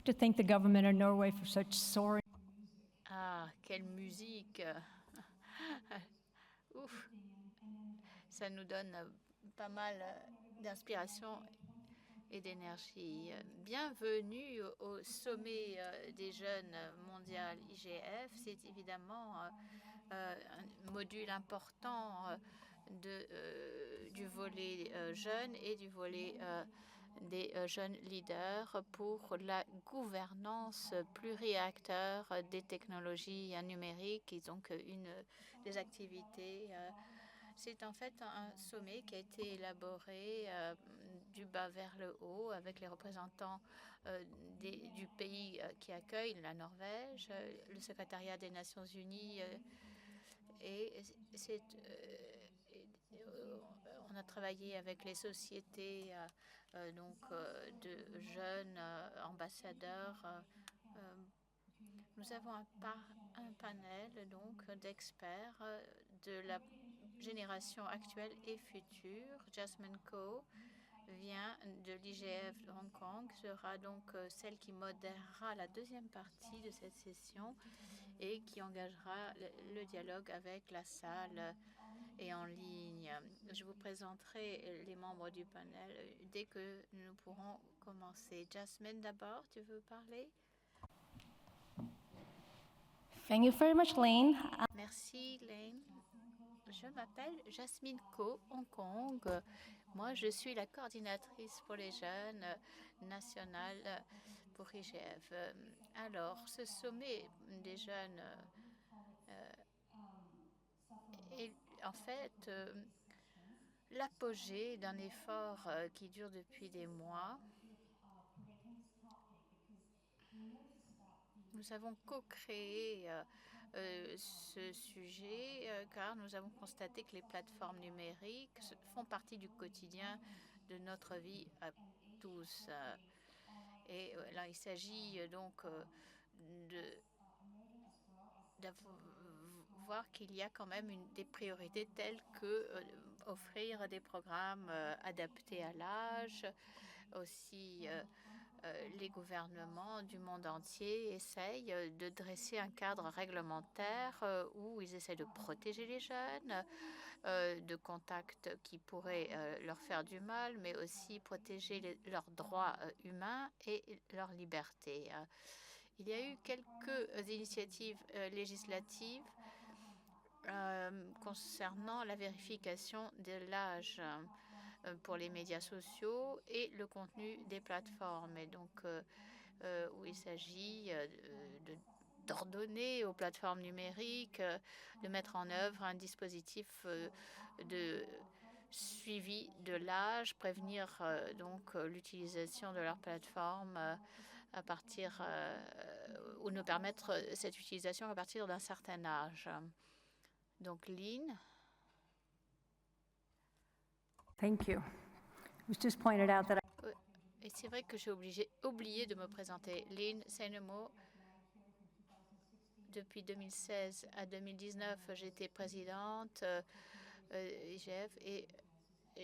to thank the government of Norway for such soaring. Ah, quelle musique! Ouf, ça nous donne pas mal d'inspiration et d'énergie. Bienvenue au sommet des jeunes mondial IGF. C'est évidemment un module important du volet jeunes et du volet des jeunes leaders pour la gouvernance pluriacteur des technologies numériques et donc une des activités. C'est en fait un sommet qui a été élaboré du bas vers le haut avec les représentants du pays qui accueille, la Norvège, le secrétariat des Nations Unies et on a travaillé avec les sociétés de jeunes ambassadeurs. Nous avons un panel d'experts de la génération actuelle et future. Jasmine Ko vient de l'IGF de Hong Kong, sera donc celle qui modérera la deuxième partie de cette session et qui engagera le dialogue avec la salle et en ligne. Je vous présenterai les membres du panel dès que nous pourrons commencer. Jasmine, d'abord, tu veux parler? Thank you very much, Lane. Merci, Lane. Je m'appelle Jasmine Ko, Hong Kong. Moi, je suis la coordinatrice pour les jeunes nationale pour IGF. Alors, ce sommet des jeunes est en fait l'apogée d'un effort qui dure depuis des mois. Nous avons co-créé ce sujet car nous avons constaté que les plateformes numériques font partie du quotidien de notre vie à tous. Et là, il s'agit donc de voir qu'il y a quand même des priorités telles que offrir des programmes adaptés à l'âge, aussi les gouvernements du monde entier essayent de dresser un cadre réglementaire où ils essaient de protéger les jeunes de contacts qui pourraient leur faire du mal, mais aussi protéger leurs droits humains et leur liberté. Il y a eu quelques initiatives législatives concernant la vérification de l'âge pour les médias sociaux et le contenu des plateformes. Et donc, où il s'agit d'ordonner aux plateformes numériques de mettre en œuvre un dispositif de suivi de l'âge, prévenir l'utilisation de leur plateforme à partir ou ne permettre cette utilisation à partir d'un certain âge. Donc, Lynn. Thank you. It was just pointed out that Et c'est vrai que j'ai oublié de me présenter. Lynn Seinemo. Depuis 2016 à 2019, j'étais présidente IGF et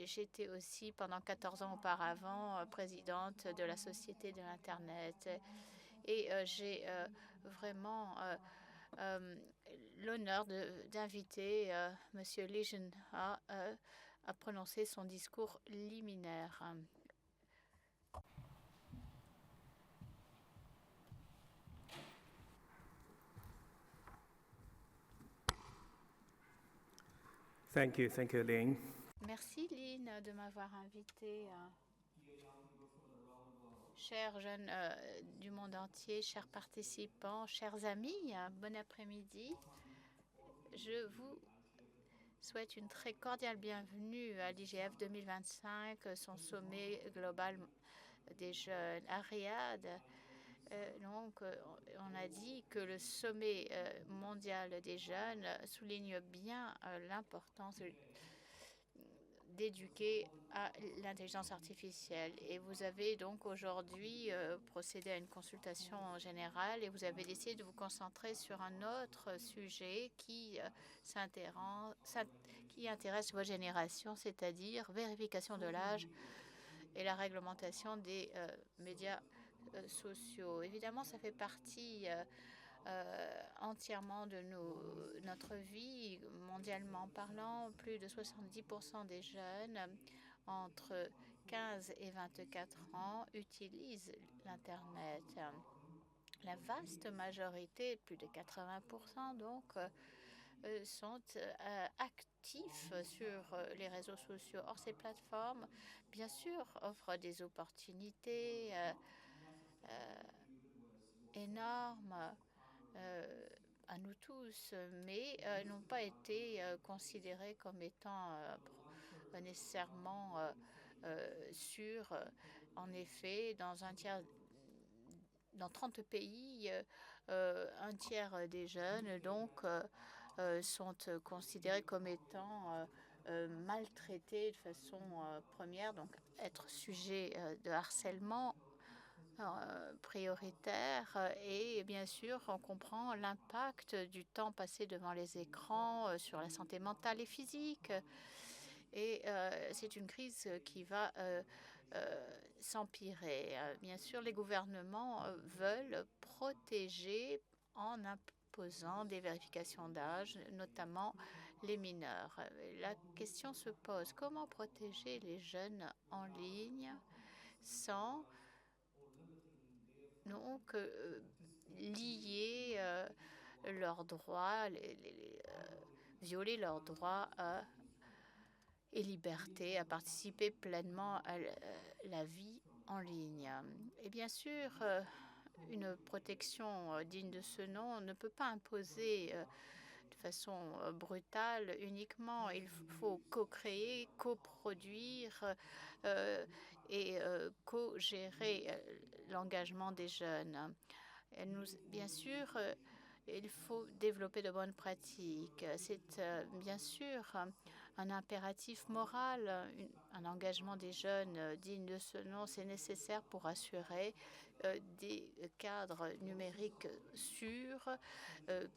j'étais aussi pendant 14 ans auparavant présidente de la Société de l'Internet. Et j'ai vraiment l'honneur d'inviter M. Lejeune à prononcer son discours liminaire. Thank you, Lynn. Merci, Lynn, de m'avoir invité. Chers jeunes du monde entier, chers participants, chers amis, bon après-midi. Je vous souhaite une très cordiale bienvenue à l'IGF 2025, son sommet global des jeunes à Riyad. On a dit que le sommet mondial des jeunes souligne bien l'importance d'éduquer à l'intelligence artificielle. Et vous avez donc aujourd'hui procédé à une consultation générale et vous avez décidé de vous concentrer sur un autre sujet qui intéresse votre génération, c'est-à-dire vérification de l'âge et la réglementation des médias sociaux. Évidemment, ça fait partie entièrement de notre vie, mondialement parlant. Plus de 70% des jeunes entre 15 et 24 ans utilisent l'Internet. La vaste majorité, plus de 80% donc, sont actifs sur les réseaux sociaux. Or, ces plateformes, bien sûr, offrent des opportunités énormes à nous tous, mais n'ont pas été considérées comme étant nécessairement sûres. En effet, dans 30 pays, un tiers des jeunes donc sont considérés comme étant maltraités de façon première, donc être sujets de harcèlement prioritaire. Et bien sûr, on comprend l'impact du temps passé devant les écrans sur la santé mentale et physique. Et c'est une crise qui va s'empirer. Bien sûr, les gouvernements veulent protéger en imposant des vérifications d'âge, notamment les mineurs. La question se pose, comment protéger les jeunes en ligne sans donc lier leurs droits, violer leurs droits et liberté à participer pleinement à la vie en ligne. Et bien sûr, une protection digne de ce nom ne peut pas imposer de façon brutale uniquement. Il faut co-créer, coproduire et co-gérer l'engagement des jeunes. Et bien sûr, il faut développer de bonnes pratiques. C'est bien sûr un impératif moral, un engagement des jeunes digne de ce nom. C'est nécessaire pour assurer des cadres numériques sûrs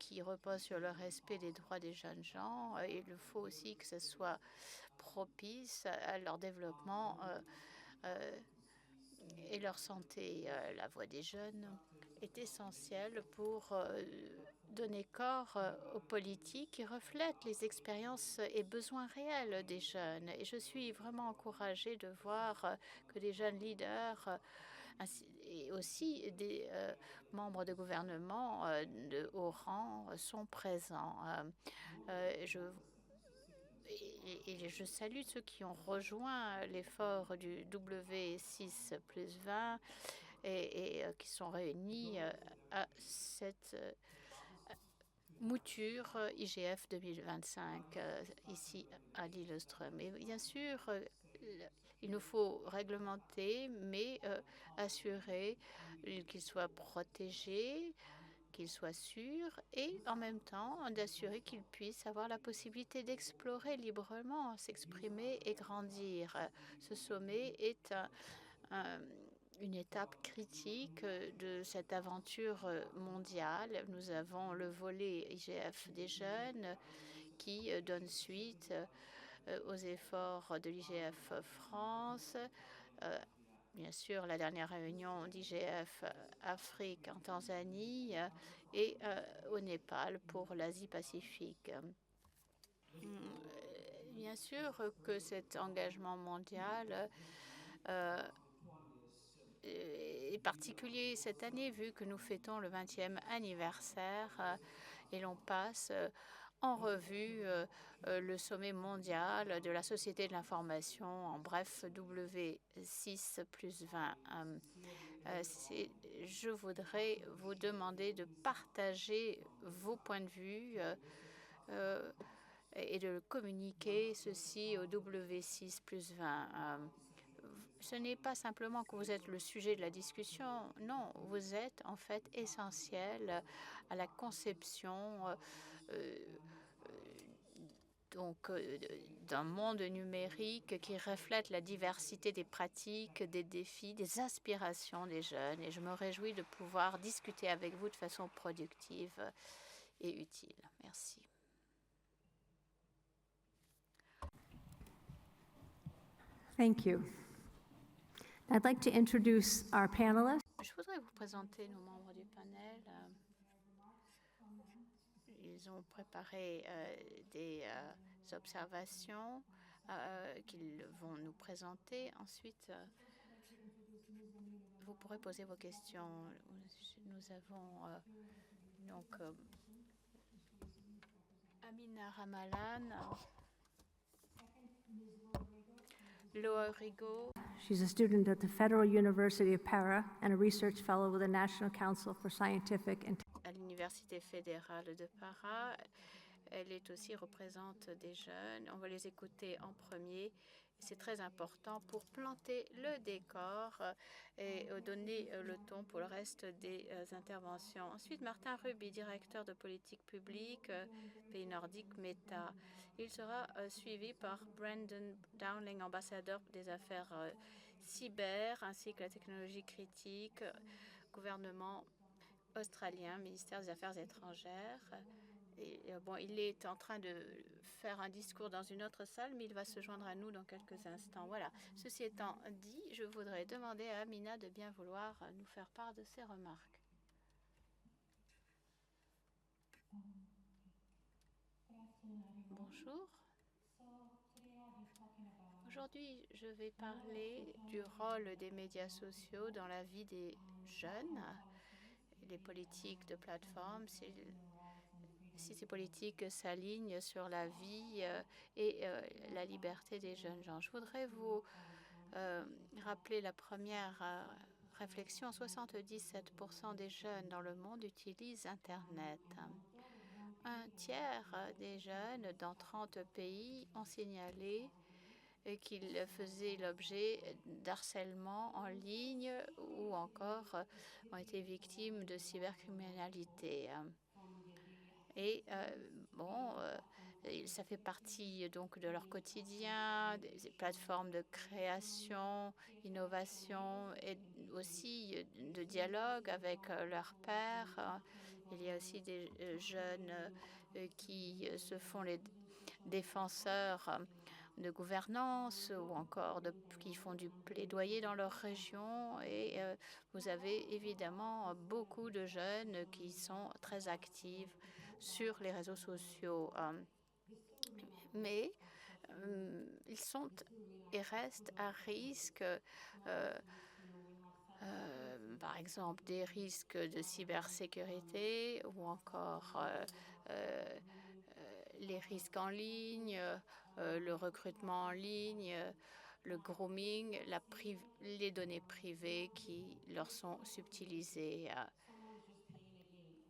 qui reposent sur le respect des droits des jeunes gens. Il faut aussi que ce soit propice à leur développement et leur santé. La voix des jeunes est essentielle pour donner corps aux politiques qui reflètent les expériences et besoins réels des jeunes. Et je suis vraiment encouragée de voir que des jeunes leaders et aussi des membres de gouvernement de haut rang sont présents. Et je salue ceux qui ont rejoint l'effort du W6+20 et qui sont réunis à cette mouture IGF 2025 ici à Lillestrøm. Et bien sûr, il nous faut réglementer, mais assurer qu'ils soient protégés, qu'ils soient sûrs et en même temps d'assurer qu'ils puissent avoir la possibilité d'explorer librement, s'exprimer et grandir. Ce sommet est une étape critique de cette aventure mondiale. Nous avons le volet IGF des jeunes qui donne suite aux efforts de l'IGF France. Bien sûr, la dernière réunion d'IGF Afrique en Tanzanie et au Népal pour l'Asie-Pacifique. Bien sûr que cet engagement mondial est particulier cette année vu que nous fêtons le 20e anniversaire et l'on passe en revue le sommet mondial de la société de l'information, en bref W6+20. Je voudrais vous demander de partager vos points de vue et de communiquer ceci au W6+20. Ce n'est pas simplement que vous êtes le sujet de la discussion, non, vous êtes en fait essentiel à la conception d'un monde numérique qui reflète la diversité des pratiques, des défis, des aspirations des jeunes. Et je me réjouis de pouvoir discuter avec vous de façon productive et utile. Merci. Thank you. I'd like to introduce our panelists. Je voudrais vous présenter nos membres du panel. Ils ont préparé des observations qu'ils vont nous présenter. Ensuite, vous pourrez poser vos questions. Nous avons donc Amina Ramalan, Laura Rigaud. She's a student at the Federal University of Para and a research fellow with the National Council for Scientific and À l'Université fédérale de Para. Elle est aussi représente des jeunes. On va les écouter en premier. C'est très important pour planter le décor et donner le ton pour le reste des interventions. Ensuite, Martin Ruby, directeur de politique publique, pays nordique Meta. Il sera suivi par Brandon Dowling, ambassadeur des affaires cyber, ainsi que la technologie critique, gouvernement australien, ministère des Affaires étrangères. Et, bon, il est en train de faire un discours dans une autre salle, mais il va se joindre à nous dans quelques instants. Voilà. Ceci étant dit, je voudrais demander à Amina de bien vouloir nous faire part de ses remarques. Bonjour. Aujourd'hui, je vais parler du rôle des médias sociaux dans la vie des jeunes, les politiques de plateforme, si ces politiques s'alignent sur la vie et la liberté des jeunes gens. Je voudrais vous rappeler la première réflexion. 77% des jeunes dans le monde utilisent Internet. Un tiers des jeunes dans 30 pays ont signalé qu'ils faisaient l'objet d'harcèlement en ligne ou encore ont été victimes de cybercriminalité. Et bon, ça fait partie donc de leur quotidien, des plateformes de création, innovation et aussi de dialogue avec leurs pairs. Il y a aussi des jeunes qui se font les défenseurs de gouvernance ou encore qui font du plaidoyer dans leur région. Et vous avez évidemment beaucoup de jeunes qui sont très actifs sur les réseaux sociaux. Mais ils sont et restent à risque, par exemple, des risques de cybersécurité ou encore les risques en ligne, le recrutement en ligne, le grooming, les données privées qui leur sont subtilisées.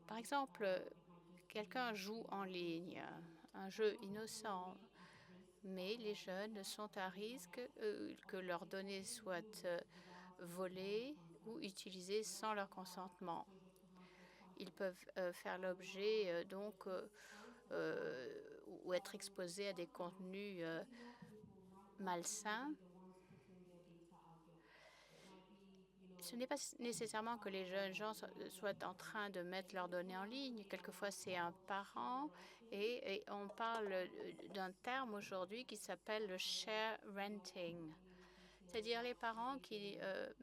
Par exemple, quelqu'un joue en ligne, un jeu innocent, mais les jeunes sont à risque que leurs données soient volées ou utilisées sans leur consentement. Ils peuvent faire l'objet donc ou être exposés à des contenus malsains. Ce n'est pas nécessairement que les jeunes gens soient en train de mettre leurs données en ligne. Quelquefois, c'est un parent et on parle d'un terme aujourd'hui qui s'appelle le share renting, c'est-à-dire les parents qui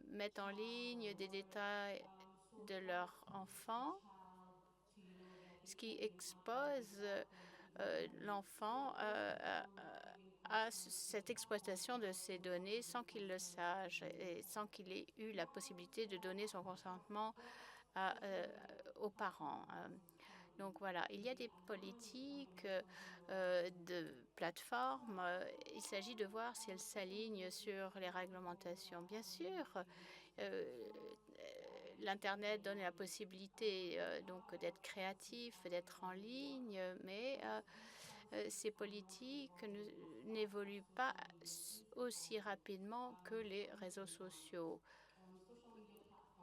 mettent en ligne des détails de leur enfant, ce qui expose l'enfant à cette exploitation de ces données sans qu'il le sache et sans qu'il ait eu la possibilité de donner son consentement aux parents. Donc voilà, il y a des politiques de plateforme. Il s'agit de voir si elles s'alignent sur les réglementations. Bien sûr, l'Internet donne la possibilité donc d'être créatif, d'être en ligne, mais ces politiques n'évoluent pas aussi rapidement que les réseaux sociaux.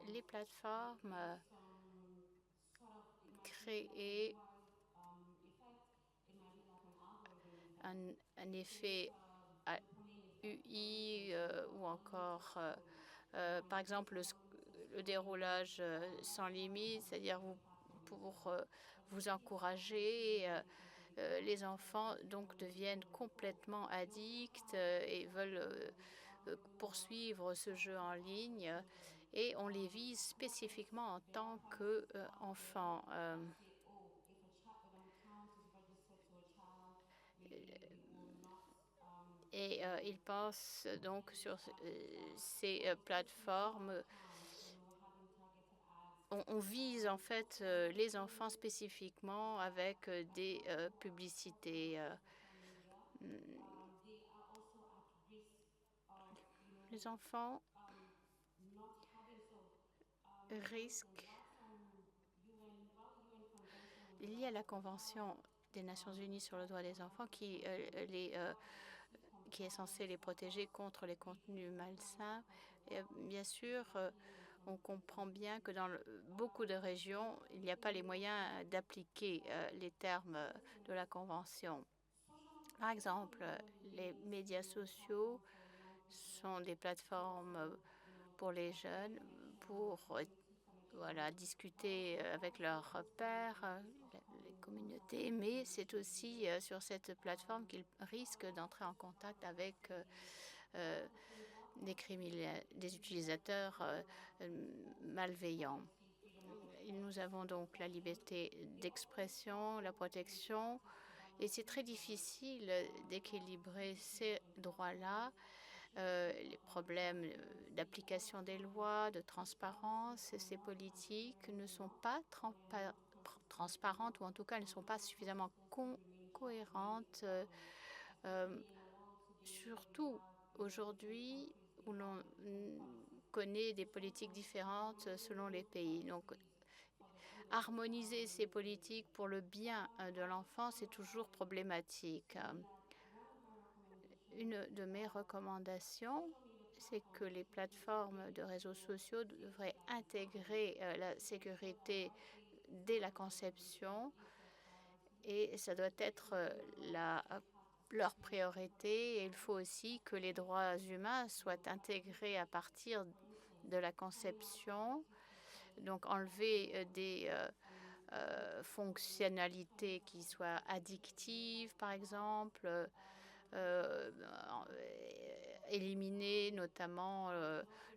Les plateformes créent un effet UI ou encore, par exemple, le déroulage sans limite, c'est-à-dire pour vous encourager. Les enfants donc deviennent complètement addicts et veulent poursuivre ce jeu en ligne. et on les vise spécifiquement en tant qu'enfants. Et ils pensent donc sur ces plateformes. On vise en fait les enfants spécifiquement avec des publicités. Les enfants risquent. Il y a la Convention des Nations Unies sur le droit des enfants qui est censée les protéger contre les contenus malsains. Et, bien sûr, on comprend bien que dans beaucoup de régions, il n'y a pas les moyens d'appliquer les termes de la Convention. Par exemple, les médias sociaux sont des plateformes pour les jeunes pour discuter avec leurs pairs, les communautés, mais c'est aussi sur cette plateforme qu'ils risquent d'entrer en contact avec des utilisateurs malveillants. Nous avons donc la liberté d'expression, la protection, et c'est très difficile d'équilibrer ces droits-là. Les problèmes d'application des lois, de transparence, ces politiques ne sont pas transparentes, ou en tout cas elles ne sont pas suffisamment cohérentes, surtout aujourd'hui où l'on connaît des politiques différentes selon les pays. Donc, harmoniser ces politiques pour le bien de l'enfant, c'est toujours problématique. Une de mes recommandations, c'est que les plateformes de réseaux sociaux devraient intégrer la sécurité dès la conception, et ça doit être leur priorité. Et il faut aussi que les droits humains soient intégrés à partir de la conception, donc enlever des fonctionnalités qui soient addictives, par exemple, éliminer notamment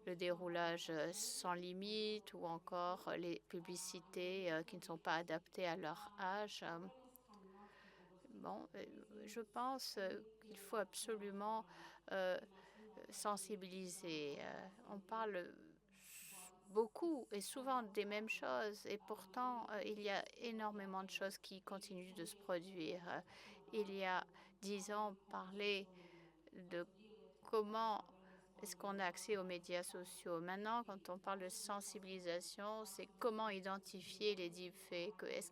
le déroulage sans limite, ou encore les publicités qui ne sont pas adaptées à leur âge. Bon, je pense qu'il faut absolument sensibiliser. On parle beaucoup et souvent des mêmes choses, et pourtant il y a énormément de choses qui continuent de se produire. Il y a 10 ans, on parlait de comment est-ce qu'on a accès aux médias sociaux. Maintenant, quand on parle de sensibilisation, c'est comment identifier les deepfakes, et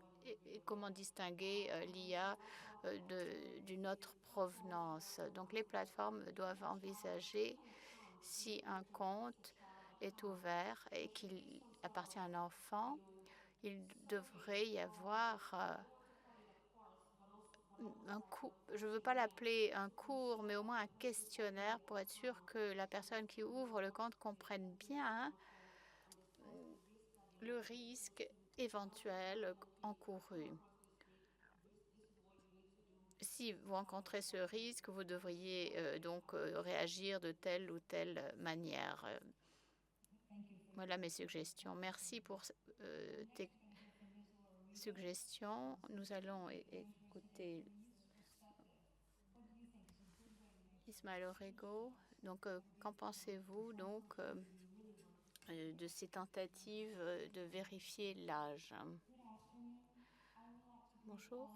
comment distinguer l'IA d'une autre provenance. Donc les plateformes doivent envisager, si un compte est ouvert et qu'il appartient à un enfant, il devrait y avoir je ne veux pas l'appeler un cours, mais au moins un questionnaire pour être sûr que la personne qui ouvre le compte comprenne bien le risque éventuel encouru. Si vous rencontrez ce risque, vous devriez réagir de telle ou telle manière. Voilà mes suggestions. Merci pour tes suggestions. Nous allons écouter Ismaël Orego. Donc, qu'en pensez-vous de ces tentatives de vérifier l'âge? Bonjour.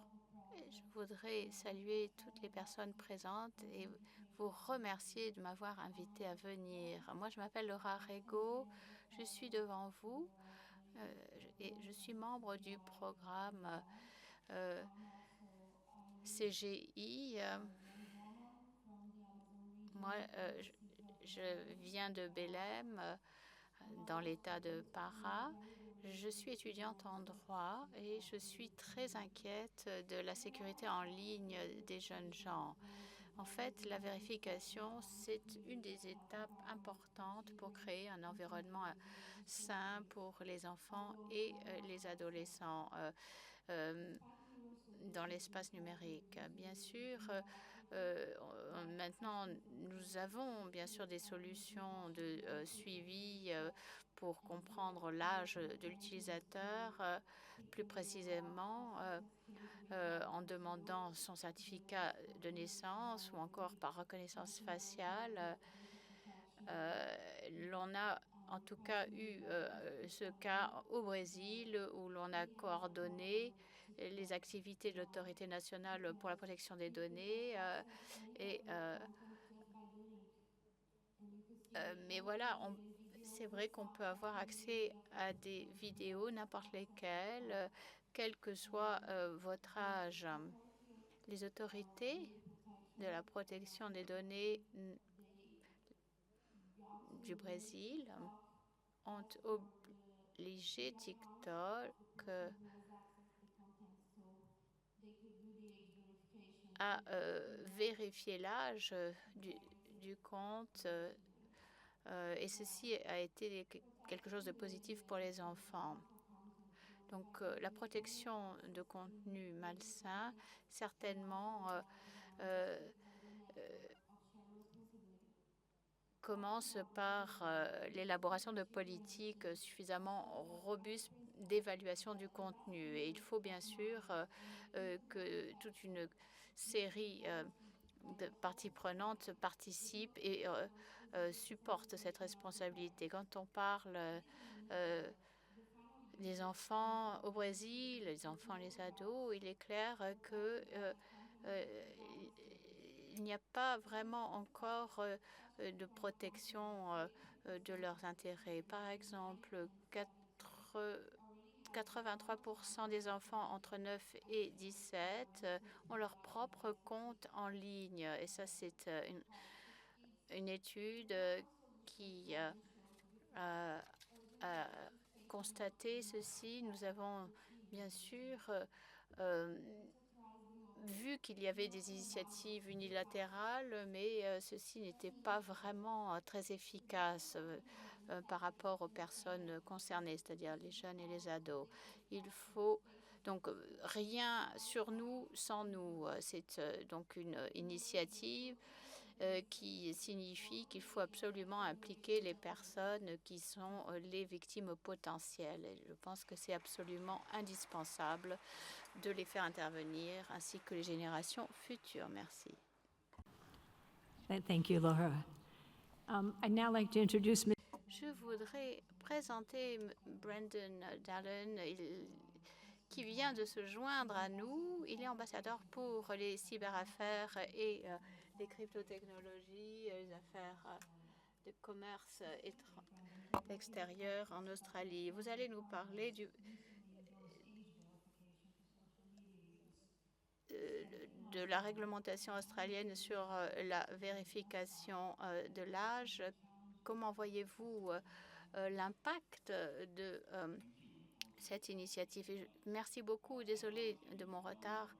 Je voudrais saluer toutes les personnes présentes et vous remercier de m'avoir invité à venir. Moi, je m'appelle Laura Rego. Je suis devant vous et je suis membre du programme CGI. Moi, je viens de Belém, dans l'État de Pará. Je suis étudiante en droit et je suis très inquiète de la sécurité en ligne des jeunes gens. En fait, la vérification, c'est une des étapes importantes pour créer un environnement sain pour les enfants et les adolescents dans l'espace numérique. Bien sûr, Maintenant, nous avons bien sûr des solutions de suivi pour comprendre l'âge de l'utilisateur, plus précisément en demandant son certificat de naissance ou encore par reconnaissance faciale. L'on a en tout cas eu ce cas au Brésil où l'on a coordonné les activités de l'autorité nationale pour la protection des données mais voilà, c'est vrai qu'on peut avoir accès à des vidéos, n'importe lesquelles, quel que soit votre âge. Les autorités de la protection des données du Brésil ont obligé TikTok à vérifier l'âge du compte et ceci a été quelque chose de positif pour les enfants. Donc la protection de contenu malsain, certainement, commence par l'élaboration de politiques suffisamment robustes d'évaluation du contenu. Et il faut bien sûr que toute une série de parties prenantes participent et supportent cette responsabilité. Quand on parle des enfants au Brésil, les enfants, les ados, il est clair que il n'y a pas vraiment encore de protection de leurs intérêts. Par exemple, 83% des enfants entre 9 et 17 ont leur propre compte en ligne. Et ça, c'est une étude qui a constaté ceci. Nous avons bien sûr vu qu'il y avait des initiatives unilatérales, mais ceci n'était pas vraiment très efficace par rapport aux personnes concernées, c'est-à-dire les jeunes et les ados. Il faut donc rien sur nous sans nous. C'est donc une initiative qui signifie qu'il faut absolument impliquer les personnes qui sont les victimes potentielles. Et je pense que c'est absolument indispensable de les faire intervenir, ainsi que les générations futures. Merci. Thank you, Laura. I'd now like to introduce Je voudrais présenter Brendan Dallon, qui vient de se joindre à nous. Il est ambassadeur pour les cyberaffaires et les cryptotechnologies, les affaires de commerce extérieur en Australie. Vous allez nous parler de la réglementation australienne sur la vérification de l'âge. Comment voyez-vous l'impact de cette initiative? Et merci beaucoup, désolée de mon retard.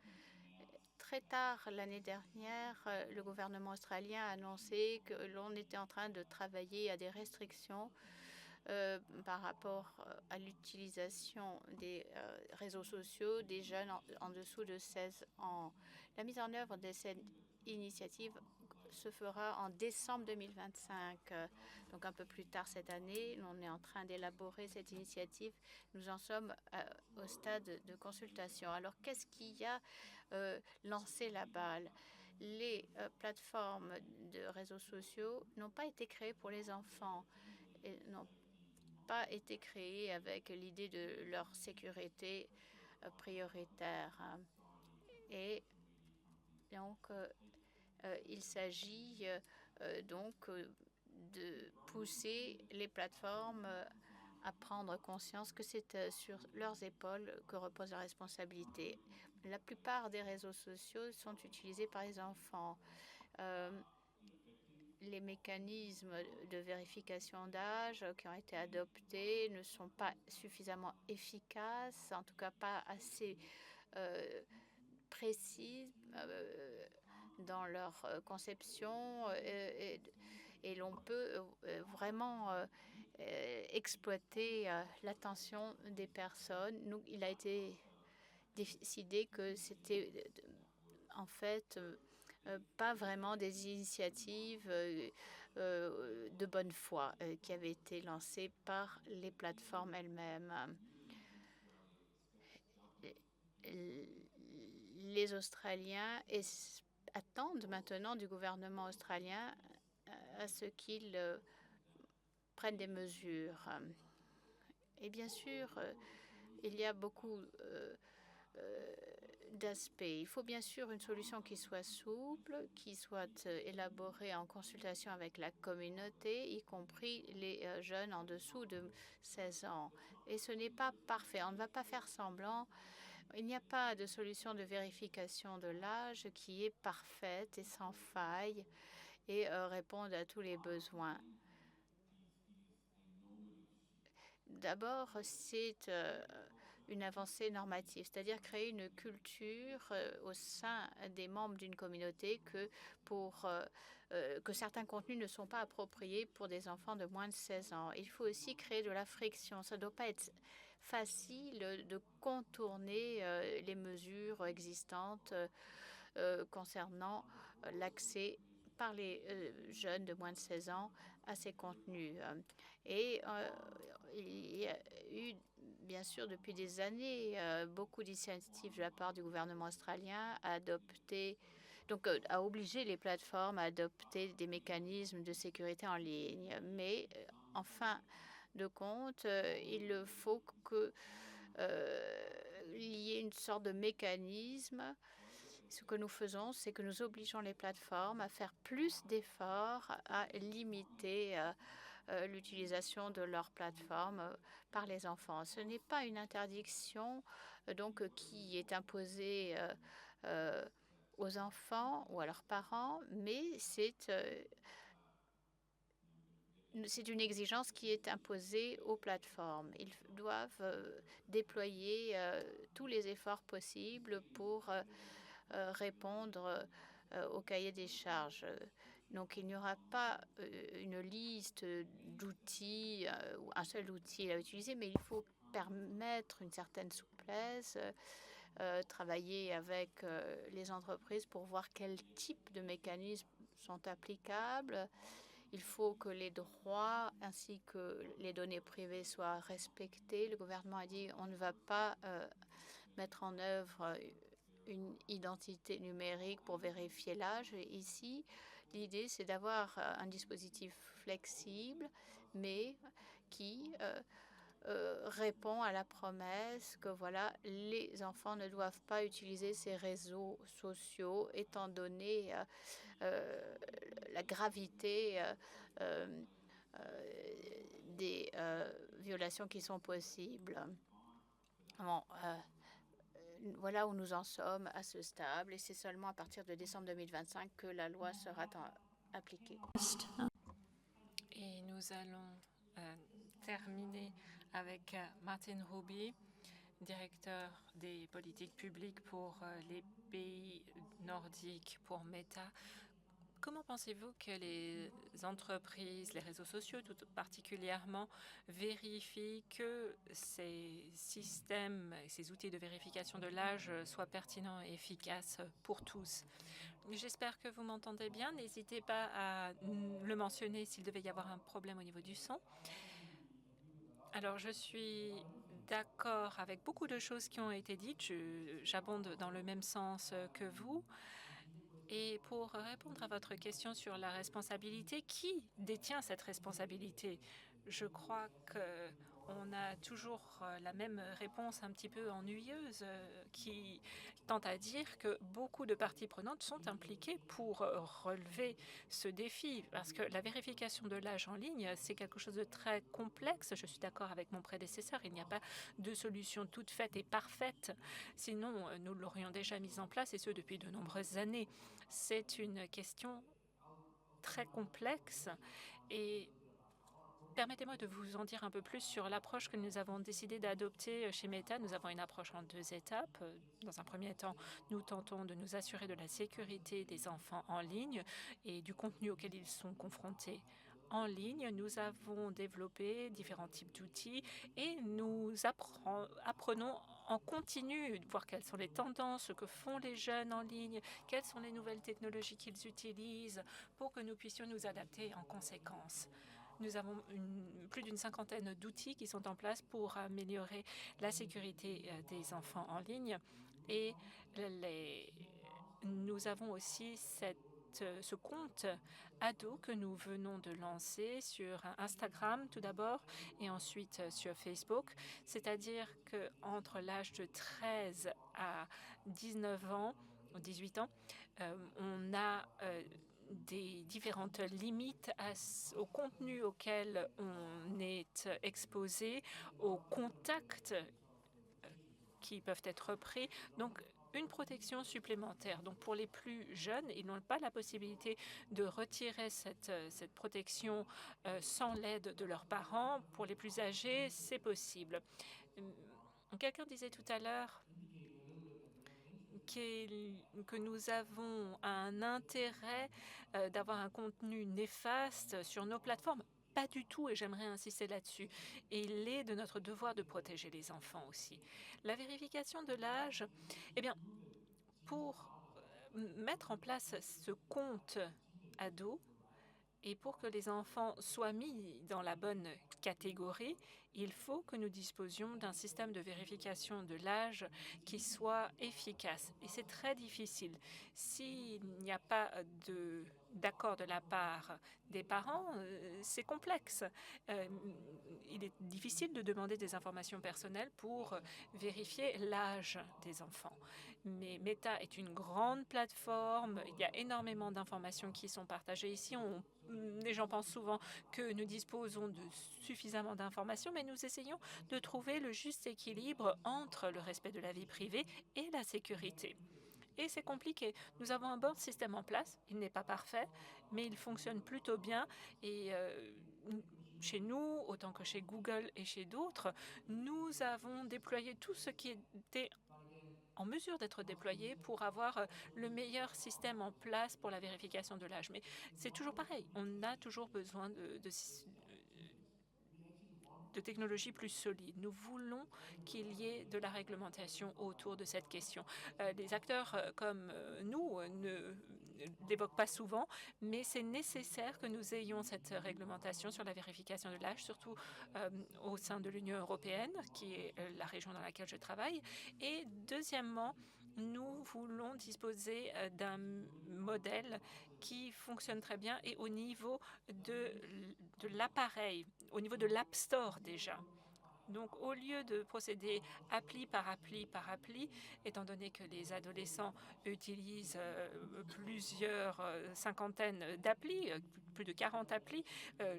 Très tard l'année dernière, le gouvernement australien a annoncé que l'on était en train de travailler à des restrictions par rapport à l'utilisation des réseaux sociaux des jeunes en dessous de 16 ans. La mise en œuvre de cette initiative se fera en décembre 2025, donc un peu plus tard cette année. On est en train d'élaborer cette initiative. Nous en sommes au stade de consultation. Alors, qu'est-ce qui a lancé la balle? Les plateformes de réseaux sociaux n'ont pas été créées pour les enfants et n'ont pas été créées avec l'idée de leur sécurité prioritaire. Et donc, il s'agit donc de pousser les plateformes à prendre conscience que c'est sur leurs épaules que repose la responsabilité. La plupart des réseaux sociaux sont utilisés par les enfants. Les mécanismes de vérification d'âge qui ont été adoptés ne sont pas suffisamment efficaces, en tout cas pas assez précis dans leur conception et l'on peut vraiment exploiter l'attention des personnes. Nous, il a été décidé que c'était en fait pas vraiment des initiatives de bonne foi qui avaient été lancées par les plateformes elles-mêmes. Les Australiens attendent maintenant du gouvernement australien à ce qu'il prenne des mesures. Et bien sûr, il y a beaucoup d'aspects. Il faut bien sûr une solution qui soit souple, qui soit élaborée en consultation avec la communauté, y compris les jeunes en dessous de 16 ans. Et ce n'est pas parfait. On ne va pas faire semblant. Il n'y a pas de solution de vérification de l'âge qui est parfaite et sans faille et réponde à tous les besoins. D'abord, c'est une avancée normative, c'est-à-dire créer une culture au sein des membres d'une communauté que certains contenus ne sont pas appropriés pour des enfants de moins de 16 ans. Il faut aussi créer de la friction. Ça ne doit pas être facile de contourner les mesures existantes concernant l'accès par les jeunes de moins de 16 ans à ces contenus. Et il y a eu, bien sûr, depuis des années, beaucoup d'initiatives de la part du gouvernement australien à adopter, à obliger les plateformes à adopter des mécanismes de sécurité en ligne. Mais en fin de compte, il faut qu'il y ait une sorte de mécanisme. Ce que nous faisons, c'est que nous obligeons les plateformes à faire plus d'efforts à limiter l'utilisation de leurs plateformes par les enfants. Ce n'est pas une interdiction qui est imposée aux enfants ou à leurs parents, mais c'est une exigence qui est imposée aux plateformes. Ils doivent déployer tous les efforts possibles pour répondre au cahier des charges. Donc, il n'y aura pas une liste d'outils ou un seul outil à utiliser, mais il faut permettre une certaine souplesse, travailler avec les entreprises pour voir quel type de mécanismes sont applicables. Il faut que les droits ainsi que les données privées soient respectés. Le gouvernement a dit on ne va pas mettre en œuvre une identité numérique pour vérifier l'âge. Ici, l'idée, c'est d'avoir un dispositif flexible, mais qui répond à la promesse que voilà, les enfants ne doivent pas utiliser ces réseaux sociaux, étant donné la gravité des violations qui sont possibles. Bon, voilà où nous en sommes à ce stade, et c'est seulement à partir de décembre 2025 que la loi sera appliquée. Et nous allons terminer avec Martin Ruby, directeur des politiques publiques pour les pays nordiques pour Meta. Comment pensez-vous que les entreprises, les réseaux sociaux tout particulièrement, vérifient que ces systèmes, ces outils de vérification de l'âge soient pertinents et efficaces pour tous? J'espère que vous m'entendez bien. N'hésitez pas à le mentionner s'il devait y avoir un problème au niveau du son. Alors, je suis d'accord avec beaucoup de choses qui ont été dites. J'abonde dans le même sens que vous. Et pour répondre à votre question sur la responsabilité, qui détient cette responsabilité? Je crois qu'on a toujours la même réponse un petit peu ennuyeuse qui tente à dire que beaucoup de parties prenantes sont impliquées pour relever ce défi. Parce que la vérification de l'âge en ligne, c'est quelque chose de très complexe. Je suis d'accord avec mon prédécesseur, il n'y a pas de solution toute faite et parfaite. Sinon, nous l'aurions déjà mise en place, et ce depuis de nombreuses années. C'est une question très complexe et permettez-moi de vous en dire un peu plus sur l'approche que nous avons décidé d'adopter chez Meta. Nous avons une approche en 2 étapes. Dans un premier temps, nous tentons de nous assurer de la sécurité des enfants en ligne et du contenu auquel ils sont confrontés en ligne, nous avons développé différents types d'outils et nous apprenons en continu, voir quelles sont les tendances, ce que font les jeunes en ligne, quelles sont les nouvelles technologies qu'ils utilisent pour que nous puissions nous adapter en conséquence. Nous avons plus d'une cinquantaine d'outils qui sont en place pour améliorer la sécurité des enfants en ligne et nous avons aussi ce compte ado que nous venons de lancer sur Instagram tout d'abord et ensuite sur Facebook. C'est-à-dire qu'entre l'âge de 13 à 19 ans, ou 18 ans, on a des différentes limites au contenu auquel on est exposé, aux contacts qui peuvent être pris. Donc, une protection supplémentaire. Donc pour les plus jeunes, ils n'ont pas la possibilité de retirer cette protection sans l'aide de leurs parents. Pour les plus âgés, c'est possible. Quelqu'un disait tout à l'heure que nous avons un intérêt d'avoir un contenu néfaste sur nos plateformes. Pas du tout, et j'aimerais insister là-dessus. Et il est de notre devoir de protéger les enfants aussi. La vérification de l'âge, eh bien, pour mettre en place ce compte ado et pour que les enfants soient mis dans la bonne catégorie, il faut que nous disposions d'un système de vérification de l'âge qui soit efficace. Et c'est très difficile. S'il n'y a pas d'accord de la part des parents, c'est complexe. Il est difficile de demander des informations personnelles pour vérifier l'âge des enfants. Mais Meta est une grande plateforme. Il y a énormément d'informations qui sont partagées ici. Les gens pensent souvent que nous disposons de suffisamment d'informations, mais nous essayons de trouver le juste équilibre entre le respect de la vie privée et la sécurité. Et c'est compliqué. Nous avons un bon système en place. Il n'est pas parfait, mais il fonctionne plutôt bien. Et chez nous, autant que chez Google et chez d'autres, nous avons déployé tout ce qui était en mesure d'être déployé pour avoir le meilleur système en place pour la vérification de l'âge. Mais c'est toujours pareil. On a toujours besoin de technologies plus solides. Nous voulons qu'il y ait de la réglementation autour de cette question. Les acteurs comme nous ne l'évoquent pas souvent, mais c'est nécessaire que nous ayons cette réglementation sur la vérification de l'âge, surtout au sein de l'Union européenne, qui est la région dans laquelle je travaille. Et deuxièmement, nous voulons disposer d'un modèle qui fonctionne très bien et au niveau de l'appareil, au niveau de l'App Store déjà. Donc, au lieu de procéder appli par appli par appli, étant donné que les adolescents utilisent plusieurs cinquantaines d'applis, plus de 40 applis,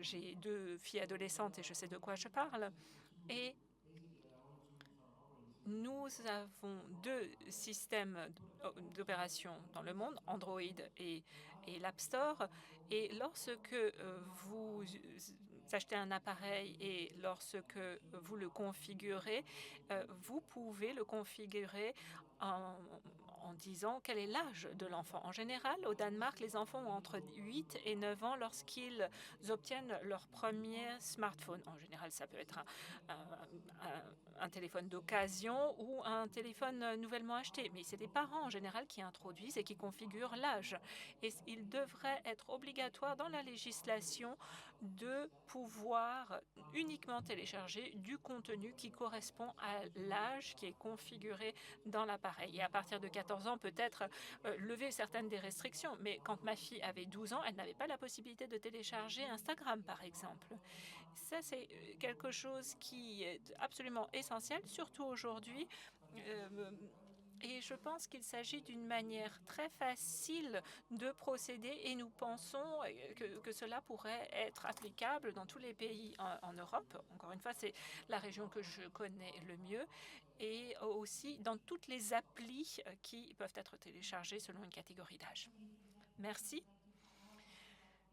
j'ai 2 filles adolescentes et je sais de quoi je parle. Et nous avons 2 systèmes d'opération dans le monde, Android et l'App Store. Et lorsque vous achetez un appareil et lorsque vous le configurez, vous pouvez le configurer en disant quel est l'âge de l'enfant. En général, au Danemark, les enfants ont entre 8 et 9 ans lorsqu'ils obtiennent leur premier smartphone. En général, ça peut être un téléphone d'occasion ou un téléphone nouvellement acheté. Mais c'est les parents en général qui introduisent et qui configurent l'âge. Et il devrait être obligatoire dans la législation de pouvoir uniquement télécharger du contenu qui correspond à l'âge qui est configuré dans l'appareil. Et à partir de 14 ans, peut-être lever certaines des restrictions. Mais quand ma fille avait 12 ans, elle n'avait pas la possibilité de télécharger Instagram, par exemple. Ça, c'est quelque chose qui est absolument essentiel, surtout aujourd'hui. Et je pense qu'il s'agit d'une manière très facile de procéder et nous pensons que cela pourrait être applicable dans tous les pays en Europe. Encore une fois, c'est la région que je connais le mieux et aussi dans toutes les applis qui peuvent être téléchargées selon une catégorie d'âge. Merci.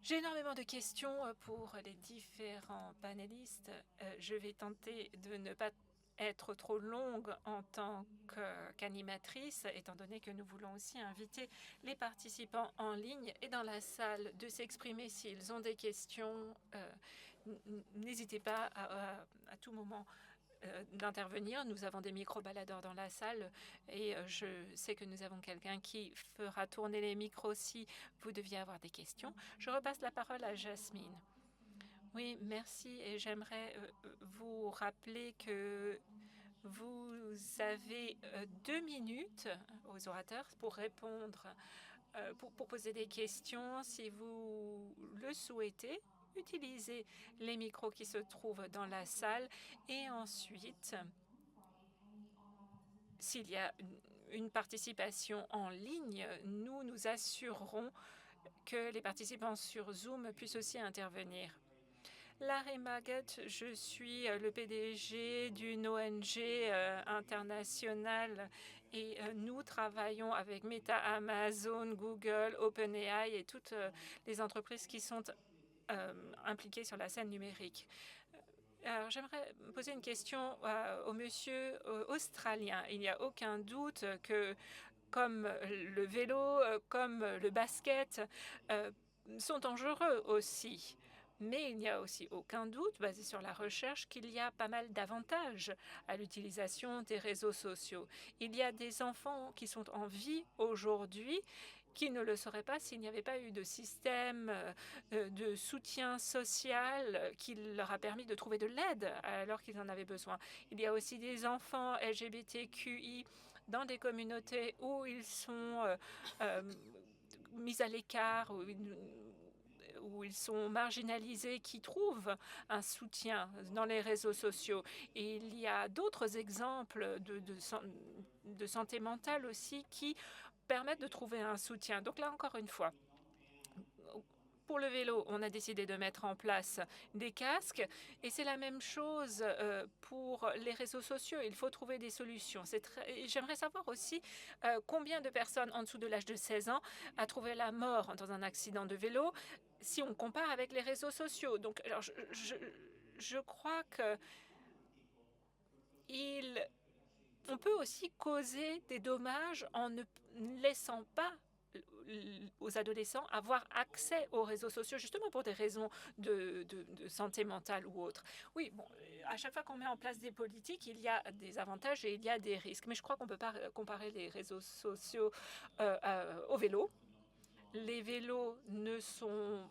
J'ai énormément de questions pour les différents panélistes. Je vais tenter de ne pas être trop longue en tant qu'animatrice, étant donné que nous voulons aussi inviter les participants en ligne et dans la salle de s'exprimer s'ils ont des questions. N'hésitez pas à tout moment d'intervenir. Nous avons des micro-baladeurs dans la salle et je sais que nous avons quelqu'un qui fera tourner les micros si vous deviez avoir des questions. Je repasse la parole à Jasmine. Oui, merci. Et j'aimerais vous rappeler que vous avez 2 minutes aux orateurs pour répondre, pour poser des questions si vous le souhaitez. Utilisez les micros qui se trouvent dans la salle et ensuite, s'il y a une participation en ligne, nous nous assurerons que les participants sur Zoom puissent aussi intervenir. Larry Maggett, je suis le PDG d'une ONG internationale et nous travaillons avec Meta, Amazon, Google, OpenAI et toutes les entreprises qui sont impliquées sur la scène numérique. Alors, j'aimerais poser une question au monsieur australien. Il n'y a aucun doute que, comme le vélo, comme le basket, sont dangereux aussi. Mais il n'y a aussi aucun doute, basé sur la recherche, qu'il y a pas mal d'avantages à l'utilisation des réseaux sociaux. Il y a des enfants qui sont en vie aujourd'hui qui ne le seraient pas s'il n'y avait pas eu de système de soutien social qui leur a permis de trouver de l'aide alors qu'ils en avaient besoin. Il y a aussi des enfants LGBTQI dans des communautés où ils sont mis à l'écart, où ils sont marginalisés, qui trouvent un soutien dans les réseaux sociaux. Et il y a d'autres exemples de santé mentale aussi qui permettent de trouver un soutien. Donc là, encore une fois, pour le vélo, on a décidé de mettre en place des casques et c'est la même chose pour les réseaux sociaux. Il faut trouver des solutions. J'aimerais savoir aussi combien de personnes en dessous de l'âge de 16 ans a trouvé la mort dans un accident de vélo si on compare avec les réseaux sociaux. Donc, alors, je crois que on peut aussi causer des dommages en ne laissant pas aux adolescents avoir accès aux réseaux sociaux, justement pour des raisons de santé mentale ou autre. Oui, bon, à chaque fois qu'on met en place des politiques, il y a des avantages et il y a des risques. Mais je crois qu'on ne peut pas comparer les réseaux sociaux au vélo. Les vélos ne sont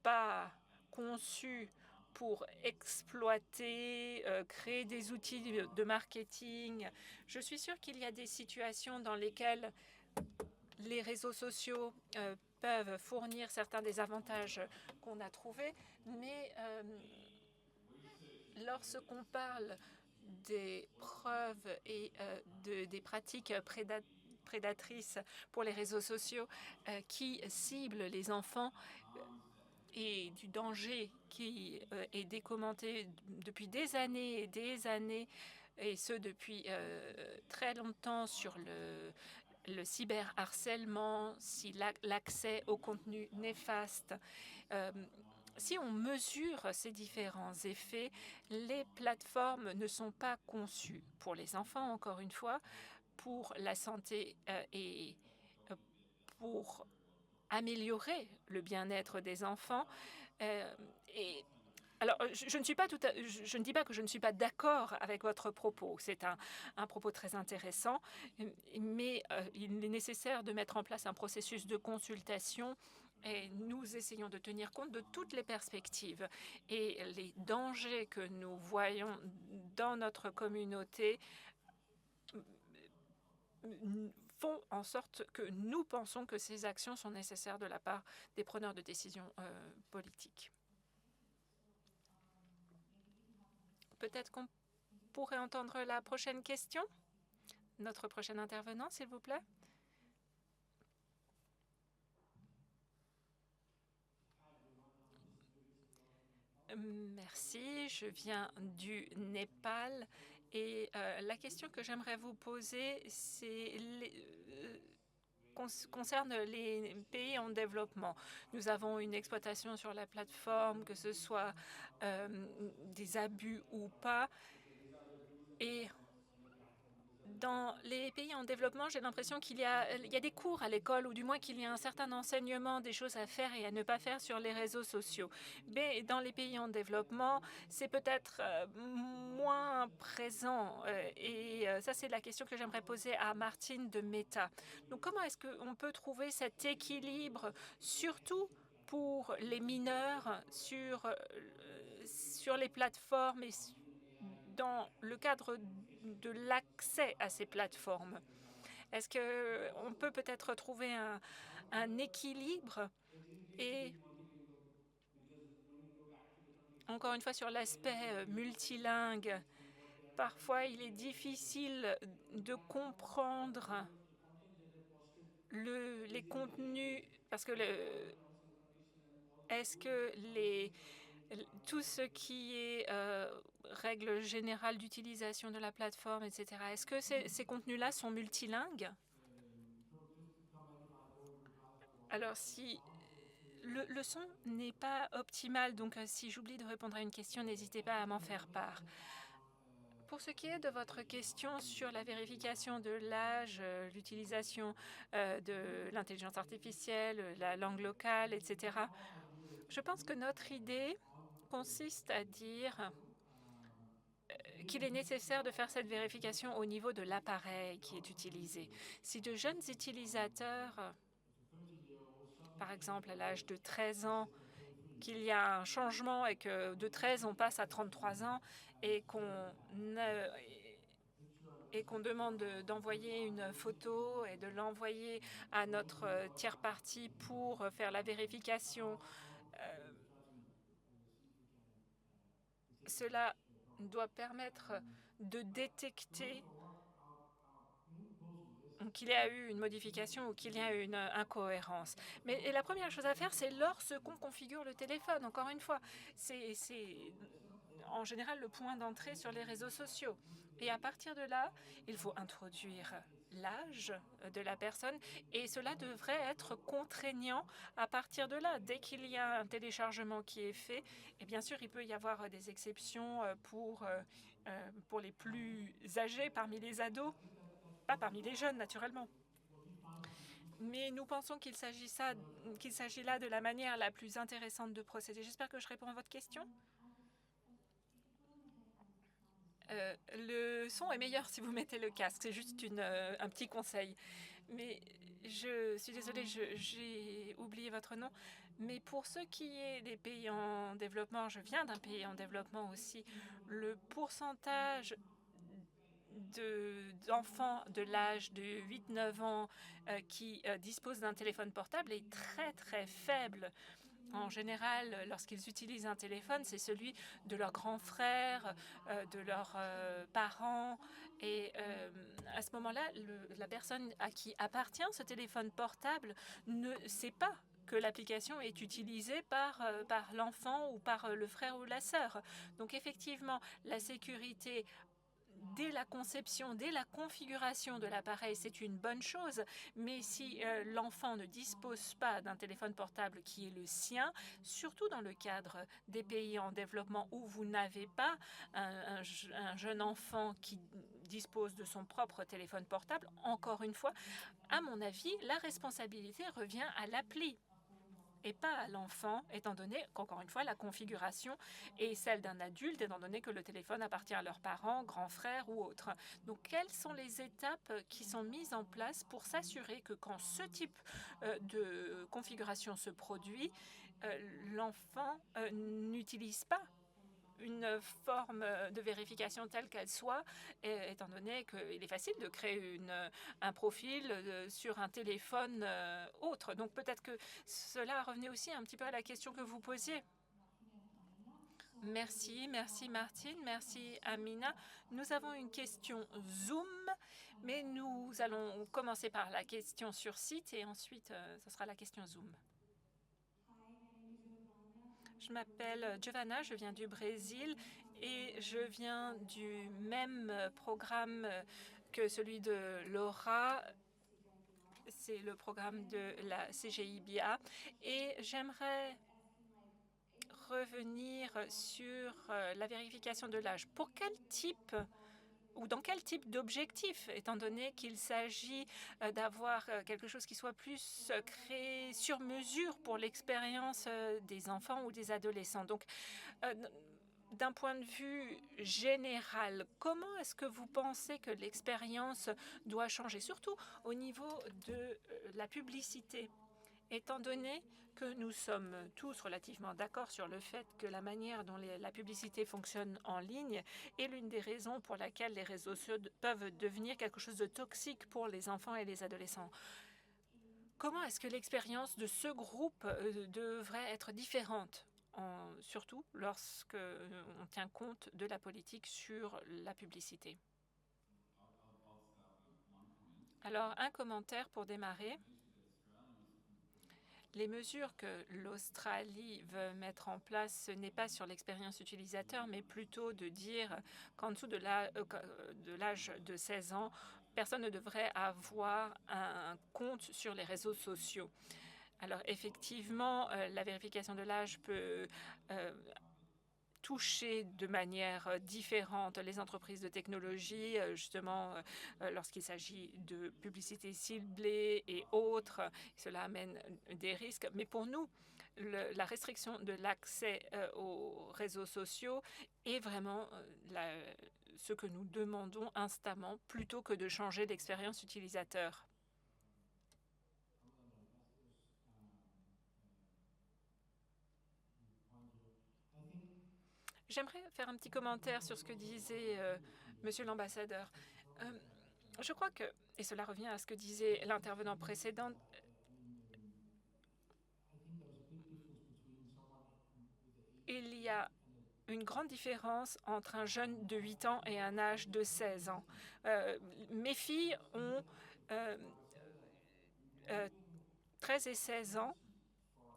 pas conçus pour exploiter, créer des outils de marketing. Je suis sûre qu'il y a des situations dans lesquelles les réseaux sociaux peuvent fournir certains des avantages qu'on a trouvés, mais lorsqu'on parle des preuves et des pratiques prédatrices pour les réseaux sociaux qui ciblent les enfants et du danger qui est documenté depuis des années et des années, et ce depuis très longtemps sur le cyberharcèlement, si l'accès au contenu néfaste. Si on mesure ces différents effets, les plateformes ne sont pas conçues pour les enfants, encore une fois, pour la santé et pour améliorer le bien-être des enfants. Alors, je ne dis pas que je ne suis pas d'accord avec votre propos. C'est un propos très intéressant, mais il est nécessaire de mettre en place un processus de consultation et nous essayons de tenir compte de toutes les perspectives et les dangers que nous voyons dans notre communauté font en sorte que nous pensons que ces actions sont nécessaires de la part des preneurs de décisions politiques. Peut-être qu'on pourrait entendre la prochaine question. Notre prochain intervenant, s'il vous plaît. Merci, je viens du Népal et la question que j'aimerais vous poser, concerne les pays en développement. Nous avons une exploitation sur la plateforme, que ce soit des abus ou pas. Et dans les pays en développement, j'ai l'impression qu'il y a des cours à l'école, ou du moins qu'il y a un certain enseignement des choses à faire et à ne pas faire sur les réseaux sociaux. Mais dans les pays en développement, c'est peut-être moins présent. Ça, c'est la question que j'aimerais poser à Martine de Meta. Donc, comment est-ce qu'on peut trouver cet équilibre, surtout pour les mineurs, sur les plateformes et dans le cadre de l'accès à ces plateformes? Est-ce qu'on peut peut-être trouver un équilibre? Et encore une fois, sur l'aspect multilingue, parfois il est difficile de comprendre les contenus parce que est-ce que tout ce qui est règles générales d'utilisation de la plateforme, etc., est-ce que ces contenus-là sont multilingues? Alors, si le son n'est pas optimal, donc si j'oublie de répondre à une question, n'hésitez pas à m'en faire part. Pour ce qui est de votre question sur la vérification de l'âge, l'utilisation de l'intelligence artificielle, la langue locale, etc., je pense que notre idée consiste à dire qu'il est nécessaire de faire cette vérification au niveau de l'appareil qui est utilisé. Si de jeunes utilisateurs, par exemple à l'âge de 13 ans, qu'il y a un changement et que de 13 on passe à 33 ans et qu'on demande d'envoyer une photo et de l'envoyer à notre tiers partie pour faire la vérification, cela doit permettre de détecter qu'il y a eu une modification ou qu'il y a eu une incohérence. Mais la première chose à faire, c'est lorsqu'on configure le téléphone. Encore une fois, c'est en général le point d'entrée sur les réseaux sociaux. Et à partir de là, il faut introduire l'âge de la personne et cela devrait être contraignant à partir de là. Dès qu'il y a un téléchargement qui est fait, et bien sûr, il peut y avoir des exceptions pour les plus âgés parmi les ados, pas parmi les jeunes naturellement. Mais nous pensons qu'il s'agit là de la manière la plus intéressante de procéder. J'espère que je réponds à votre question. Le son est meilleur si vous mettez le casque, c'est juste un petit conseil. Mais je suis désolée, j'ai oublié votre nom. Mais pour ce qui est des pays en développement, je viens d'un pays en développement aussi, le pourcentage d'enfants de l'âge de 8-9 ans qui disposent d'un téléphone portable est très très faible. En général, lorsqu'ils utilisent un téléphone, c'est celui de leur grand frère, de leurs parents. Et à ce moment-là, la personne à qui appartient ce téléphone portable ne sait pas que l'application est utilisée par l'enfant ou par le frère ou la sœur. Donc effectivement, la sécurité dès la conception, dès la configuration de l'appareil, c'est une bonne chose. Mais si l'enfant ne dispose pas d'un téléphone portable qui est le sien, surtout dans le cadre des pays en développement où vous n'avez pas un jeune enfant qui dispose de son propre téléphone portable, encore une fois, à mon avis, la responsabilité revient à l'appli et pas à l'enfant, étant donné qu'encore une fois, la configuration est celle d'un adulte, étant donné que le téléphone appartient à leurs parents, grands frères ou autres. Donc, quelles sont les étapes qui sont mises en place pour s'assurer que quand ce type de configuration se produit, l'enfant n'utilise pas une forme de vérification telle qu'elle soit, étant donné qu'il est facile de créer un profil sur un téléphone autre. Donc peut-être que cela revenait aussi un petit peu à la question que vous posiez. Merci Martine, merci Amina. Nous avons une question Zoom, mais nous allons commencer par la question sur site et ensuite ce sera la question Zoom. Je m'appelle Giovanna, je viens du Brésil et je viens du même programme que celui de Laura. C'est le programme de la CGIBA et j'aimerais revenir sur la vérification de l'âge. Pour quel type ou dans quel type d'objectif, étant donné qu'il s'agit d'avoir quelque chose qui soit plus créé sur mesure pour l'expérience des enfants ou des adolescents. Donc, d'un point de vue général, comment est-ce que vous pensez que l'expérience doit changer, surtout au niveau de la publicité, étant donné que nous sommes tous relativement d'accord sur le fait que la manière dont la publicité fonctionne en ligne est l'une des raisons pour laquelle les réseaux sociaux peuvent devenir quelque chose de toxique pour les enfants et les adolescents. Comment est-ce que l'expérience de ce groupe devrait être différente, surtout lorsque on tient compte de la politique sur la publicité? Alors, un commentaire pour démarrer. Les mesures que l'Australie veut mettre en place, ce n'est pas sur l'expérience utilisateur, mais plutôt de dire qu'en dessous de l'âge de 16 ans, personne ne devrait avoir un compte sur les réseaux sociaux. Alors effectivement, la vérification de l'âge peut toucher de manière différente les entreprises de technologie, justement lorsqu'il s'agit de publicité ciblée et autres. Cela amène des risques. Mais pour nous, la restriction de l'accès aux réseaux sociaux est vraiment ce que nous demandons instamment, plutôt que de changer l'expérience utilisateur. J'aimerais faire un petit commentaire sur ce que disait Monsieur l'ambassadeur. Je crois que, et cela revient à ce que disait l'intervenant précédent, il y a une grande différence entre un jeune de 8 ans et un âge de 16 ans. Mes filles ont 13 et 16 ans.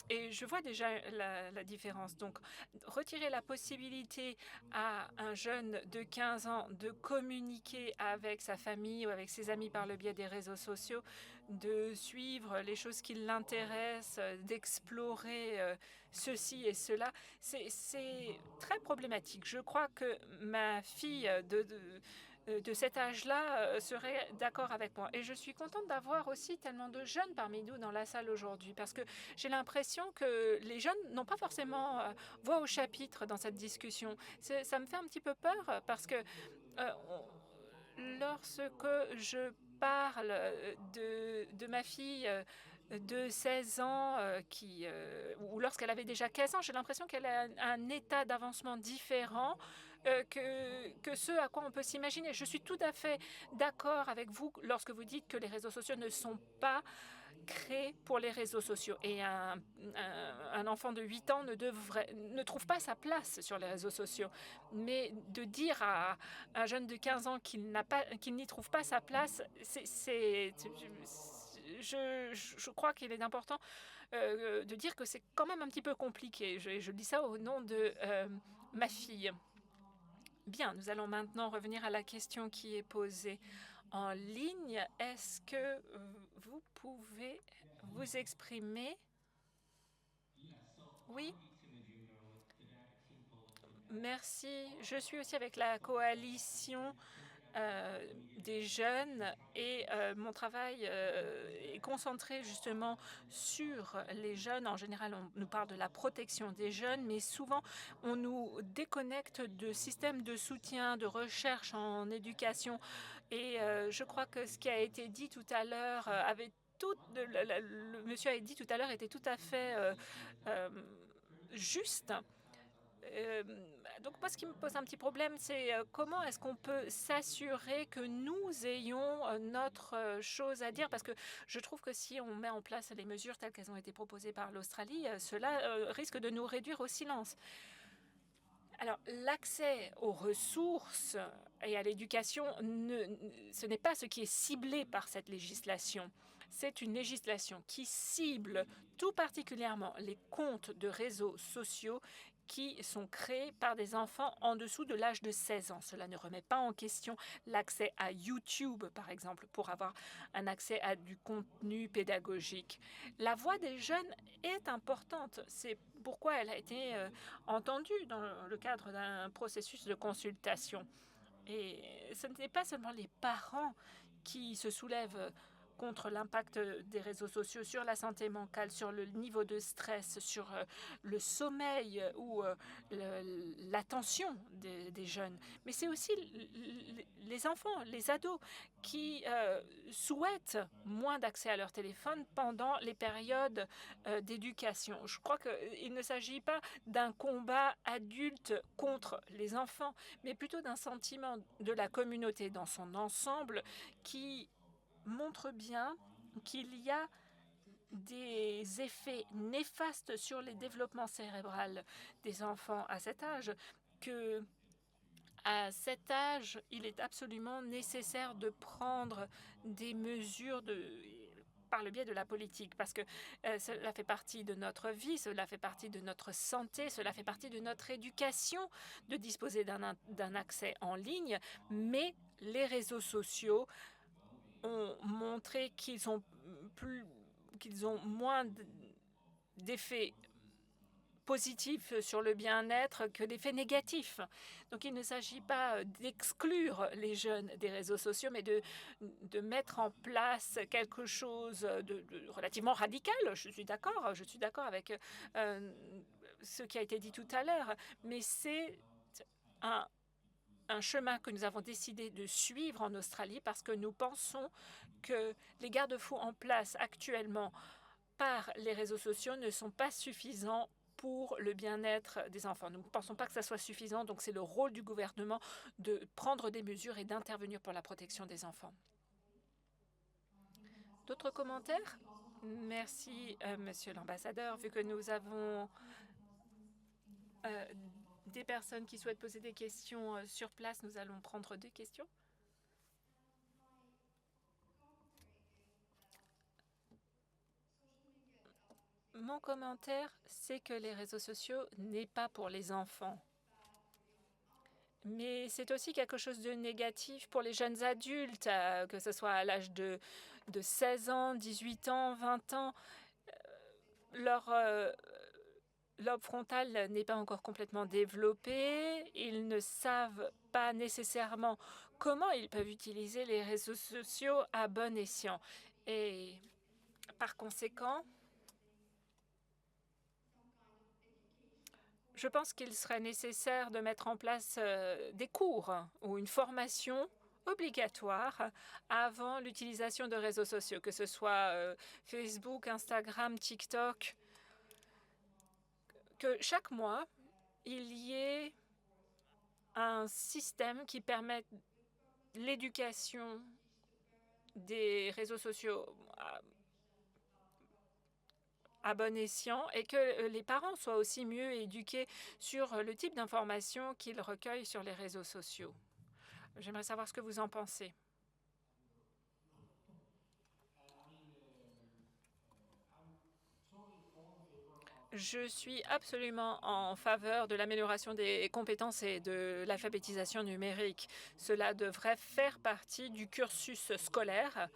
Et je vois déjà la différence. Donc, retirer la possibilité à un jeune de 15 ans de communiquer avec sa famille ou avec ses amis par le biais des réseaux sociaux, de suivre les choses qui l'intéressent, d'explorer ceci et cela, c'est très problématique. Je crois que ma fille de cet âge-là serait d'accord avec moi. Et je suis contente d'avoir aussi tellement de jeunes parmi nous dans la salle aujourd'hui, parce que j'ai l'impression que les jeunes n'ont pas forcément voix au chapitre dans cette discussion. Ça me fait un petit peu peur, parce que lorsque je parle de ma fille de 16 ans, ou lorsqu'elle avait déjà 15 ans, j'ai l'impression qu'elle a un état d'avancement différent que ce à quoi on peut s'imaginer. Je suis tout à fait d'accord avec vous lorsque vous dites que les réseaux sociaux ne sont pas créés pour les réseaux sociaux. Et un enfant de 8 ans ne trouve pas sa place sur les réseaux sociaux. Mais de dire à un jeune de 15 ans qu'il n'y trouve pas sa place, je crois qu'il est important de dire que c'est quand même un petit peu compliqué. Je dis ça au nom de ma fille. Bien, nous allons maintenant revenir à la question qui est posée en ligne. Est-ce que vous pouvez vous exprimer? Oui. Merci. Je suis aussi avec la coalition des jeunes, et mon travail est concentré justement sur les jeunes. En général, on nous parle de la protection des jeunes, mais souvent on nous déconnecte de systèmes de soutien, de recherche en éducation. Et je crois que ce qui a été dit tout à l'heure le monsieur a dit tout à l'heure était tout à fait juste. Donc moi, ce qui me pose un petit problème, c'est comment est-ce qu'on peut s'assurer que nous ayons notre chose à dire, parce que je trouve que si on met en place les mesures telles qu'elles ont été proposées par l'Australie, cela risque de nous réduire au silence. Alors, l'accès aux ressources et à l'éducation, ce n'est pas ce qui est ciblé par cette législation. C'est une législation qui cible tout particulièrement les comptes de réseaux sociaux qui sont créés par des enfants en dessous de l'âge de 16 ans. Cela ne remet pas en question l'accès à YouTube, par exemple, pour avoir un accès à du contenu pédagogique. La voix des jeunes est importante. C'est pourquoi elle a été entendue dans le cadre d'un processus de consultation. Et ce n'est pas seulement les parents qui se soulèvent contre l'impact des réseaux sociaux sur la santé mentale, sur le niveau de stress, sur le sommeil ou l'attention des jeunes. Mais c'est aussi les enfants, les ados qui souhaitent moins d'accès à leur téléphone pendant les périodes d'éducation. Je crois qu'il ne s'agit pas d'un combat adulte contre les enfants, mais plutôt d'un sentiment de la communauté dans son ensemble qui montre bien qu'il y a des effets néfastes sur les développements cérébral des enfants à cet âge, que à cet âge, il est absolument nécessaire de prendre des mesures par le biais de la politique, parce que cela fait partie de notre vie, cela fait partie de notre santé, cela fait partie de notre éducation de disposer d'un accès en ligne, mais les réseaux sociaux ont montré qu'ils ont moins d'effets positifs sur le bien-être que d'effets négatifs. Donc il ne s'agit pas d'exclure les jeunes des réseaux sociaux, mais de mettre en place quelque chose de relativement radical. Je suis d'accord avec ce qui a été dit tout à l'heure, mais c'est un chemin que nous avons décidé de suivre en Australie parce que nous pensons que les garde-fous en place actuellement par les réseaux sociaux ne sont pas suffisants pour le bien-être des enfants. Nous ne pensons pas que ça soit suffisant, donc c'est le rôle du gouvernement de prendre des mesures et d'intervenir pour la protection des enfants. D'autres commentaires? Merci, Monsieur l'ambassadeur. Vu que nous avons des personnes qui souhaitent poser des questions sur place, nous allons prendre 2 questions. Mon commentaire, c'est que les réseaux sociaux n'est pas pour les enfants. Mais c'est aussi quelque chose de négatif pour les jeunes adultes, que ce soit à l'âge de 16 ans, 18 ans, 20 ans. Leur lobe frontal n'est pas encore complètement développé. Ils ne savent pas nécessairement comment ils peuvent utiliser les réseaux sociaux à bon escient. Et par conséquent, je pense qu'il serait nécessaire de mettre en place des cours ou une formation obligatoire avant l'utilisation de réseaux sociaux, que ce soit Facebook, Instagram, TikTok, que chaque mois, il y ait un système qui permette l'éducation des réseaux sociaux à bon escient et que les parents soient aussi mieux éduqués sur le type d'informations qu'ils recueillent sur les réseaux sociaux. J'aimerais savoir ce que vous en pensez. Je suis absolument en faveur de l'amélioration des compétences et de l'alphabétisation numérique. Cela devrait faire partie du cursus scolaire,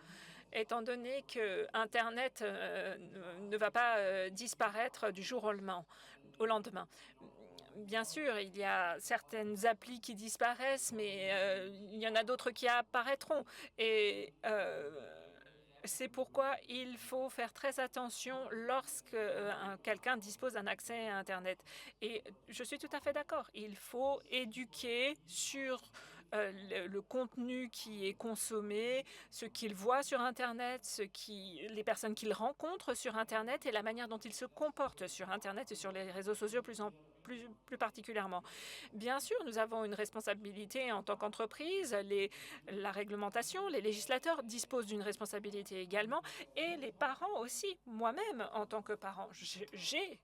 étant donné que Internet ne va pas disparaître du jour au lendemain. Bien sûr, il y a certaines applis qui disparaissent, mais il y en a d'autres qui apparaîtront. Et c'est pourquoi il faut faire très attention lorsque quelqu'un dispose d'un accès à Internet. Et je suis tout à fait d'accord. Il faut éduquer sur le contenu qui est consommé, ce qu'il voit sur Internet, les personnes qu'il rencontre sur Internet et la manière dont il se comporte sur Internet et sur les réseaux sociaux plus particulièrement. Bien sûr, nous avons une responsabilité en tant qu'entreprise. La réglementation, les législateurs disposent d'une responsabilité également et les parents aussi. Moi-même, en tant que parent, j'ai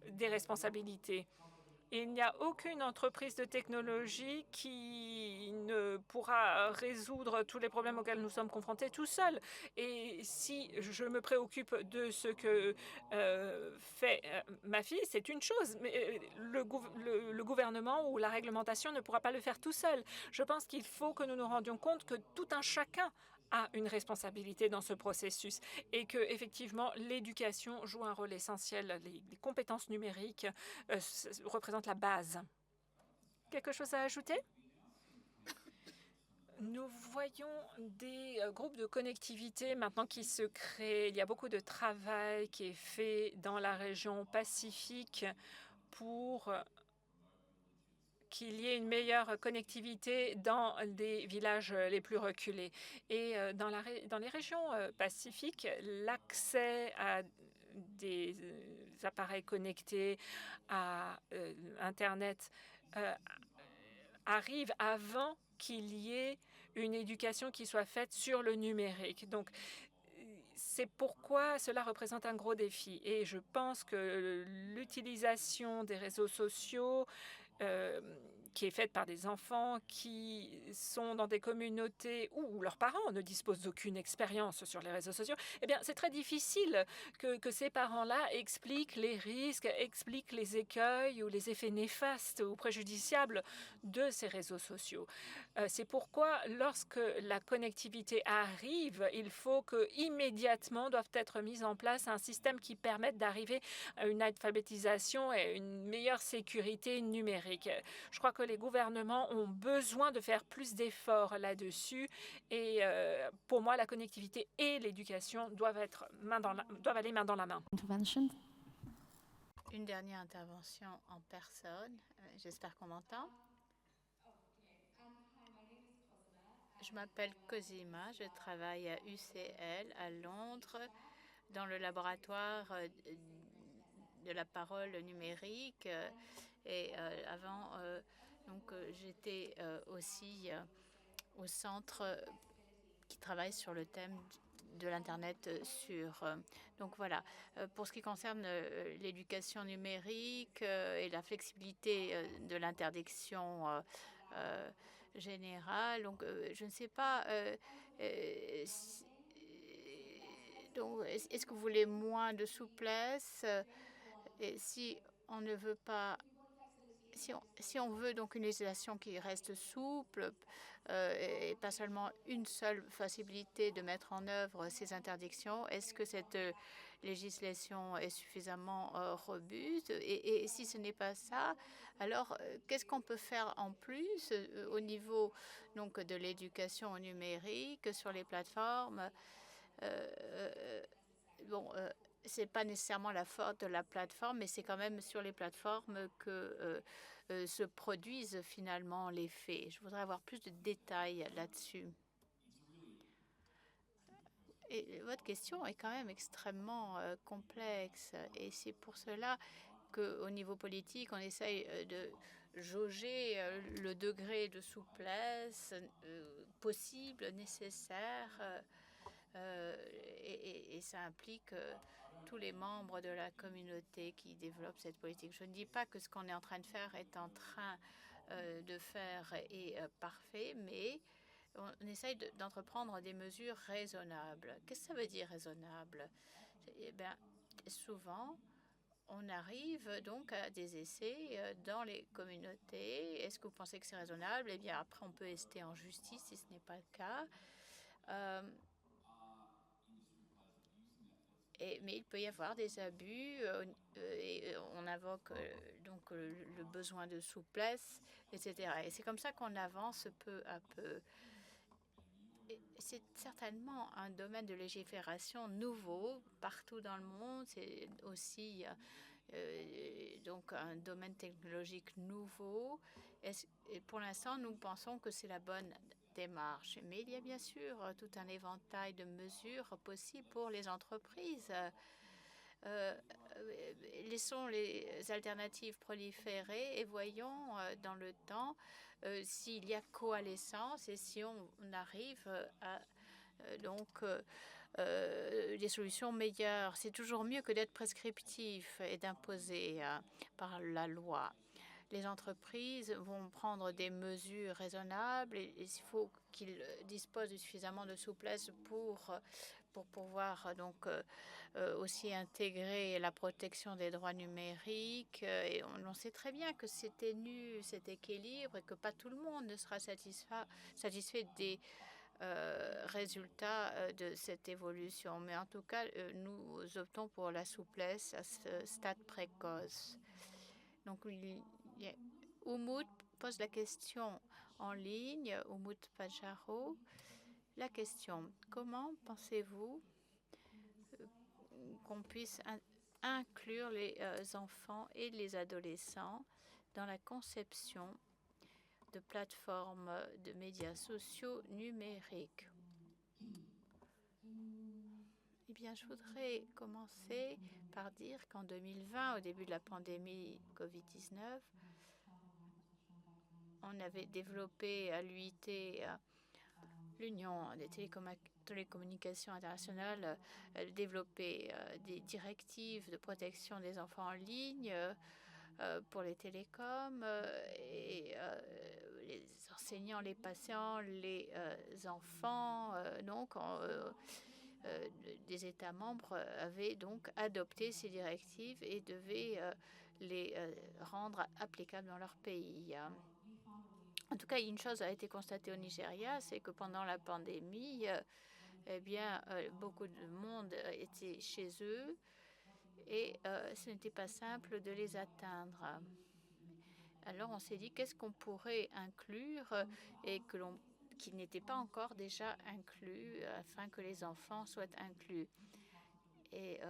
des responsabilités. Il n'y a aucune entreprise de technologie qui ne pourra résoudre tous les problèmes auxquels nous sommes confrontés tout seul. Et si je me préoccupe de ce que fait ma fille, c'est une chose, mais le gouvernement ou la réglementation ne pourra pas le faire tout seul. Je pense qu'il faut que nous nous rendions compte que tout un chacun a une responsabilité dans ce processus et que effectivement l'éducation joue un rôle essentiel. Les compétences numériques représentent la base. Quelque chose à ajouter? Nous voyons des groupes de connectivité maintenant qui se créent. Il y a beaucoup de travail qui est fait dans la région Pacifique pour qu'il y ait une meilleure connectivité dans les villages les plus reculés. Et dans les régions pacifiques, l'accès à des appareils connectés, à Internet, arrive avant qu'il y ait une éducation qui soit faite sur le numérique. Donc, c'est pourquoi cela représente un gros défi. Et je pense que l'utilisation des réseaux sociaux, euh, qui est faite par des enfants qui sont dans des communautés où leurs parents ne disposent d'aucune expérience sur les réseaux sociaux, eh bien, c'est très difficile que ces parents-là expliquent les risques, expliquent les écueils ou les effets néfastes ou préjudiciables de ces réseaux sociaux. C'est pourquoi, lorsque la connectivité arrive, il faut que immédiatement doivent être mis en place un système qui permette d'arriver à une alphabétisation et une meilleure sécurité numérique. Je crois que les gouvernements ont besoin de faire plus d'efforts là-dessus. Et pour moi, la connectivité et l'éducation doivent aller main dans la main. Intervention. Une dernière intervention en personne. J'espère qu'on m'entend. Je m'appelle Cosima, je travaille à UCL à Londres dans le laboratoire de la parole numérique. Et avant, j'étais aussi au centre qui travaille sur le thème de l'Internet donc voilà, pour ce qui concerne l'éducation numérique et la flexibilité de l'interdiction générale, donc je ne sais pas, donc est-ce que vous voulez moins de souplesse et si on ne veut pas, si on veut donc une législation qui reste souple et pas seulement une seule possibilité de mettre en œuvre ces interdictions, est-ce que cette législation est suffisamment robuste et si ce n'est pas ça, alors qu'est-ce qu'on peut faire en plus au niveau donc de l'éducation au numérique sur les plateformes? C'est pas nécessairement la faute de la plateforme, mais c'est quand même sur les plateformes que se produisent finalement les faits. Je voudrais avoir plus de détails là-dessus. Et votre question est quand même extrêmement complexe, et c'est pour cela qu'au niveau politique, on essaye de jauger le degré de souplesse possible, nécessaire, et ça implique tous les membres de la communauté qui développent cette politique. Je ne dis pas que ce qu'on est en train de faire est en train de faire est parfait, mais on essaye d'entreprendre des mesures raisonnables. Qu'est-ce que ça veut dire raisonnable? Eh bien, souvent, on arrive donc à des essais dans les communautés. Est-ce que vous pensez que c'est raisonnable? Eh bien, après, on peut ester en justice si ce n'est pas le cas. Mais il peut y avoir des abus et on invoque donc le besoin de souplesse, etc. Et c'est comme ça qu'on avance peu à peu. C'est certainement un domaine de légifération nouveau partout dans le monde. C'est aussi donc un domaine technologique nouveau. Et pour l'instant, nous pensons que c'est la bonne démarche. Mais il y a bien sûr tout un éventail de mesures possibles pour les entreprises. Laissons les alternatives proliférer et voyons dans le temps s'il y a coalescence et si on arrive à des solutions meilleures. C'est toujours mieux que d'être prescriptif et d'imposer par la loi. Les entreprises vont prendre des mesures raisonnables et il faut qu'ils disposent de suffisamment de souplesse pour pouvoir donc aussi intégrer la protection des droits numériques. Et on sait très bien que c'est ténu, cet équilibre, et que pas tout le monde ne sera satisfait des résultats de cette évolution. Mais en tout cas, nous optons pour la souplesse à ce stade précoce. Donc, Umut pose la question en ligne, Umut Pajaro. La question, comment pensez-vous qu'on puisse inclure les enfants et les adolescents dans la conception de plateformes de médias sociaux numériques? Eh bien, je voudrais commencer par dire qu'en 2020, au début de la pandémie Covid-19, on avait développé à l'UIT, l'Union des télécommunications internationales, développé des directives de protection des enfants en ligne pour les télécoms et les enseignants, les patients, les enfants, des États membres avaient donc adopté ces directives et devaient les rendre applicables dans leur pays. En tout cas, une chose a été constatée au Nigeria, c'est que pendant la pandémie, beaucoup de monde était chez eux et ce n'était pas simple de les atteindre. Alors on s'est dit qu'est-ce qu'on pourrait inclure et qui n'était pas encore déjà inclus afin que les enfants soient inclus. Et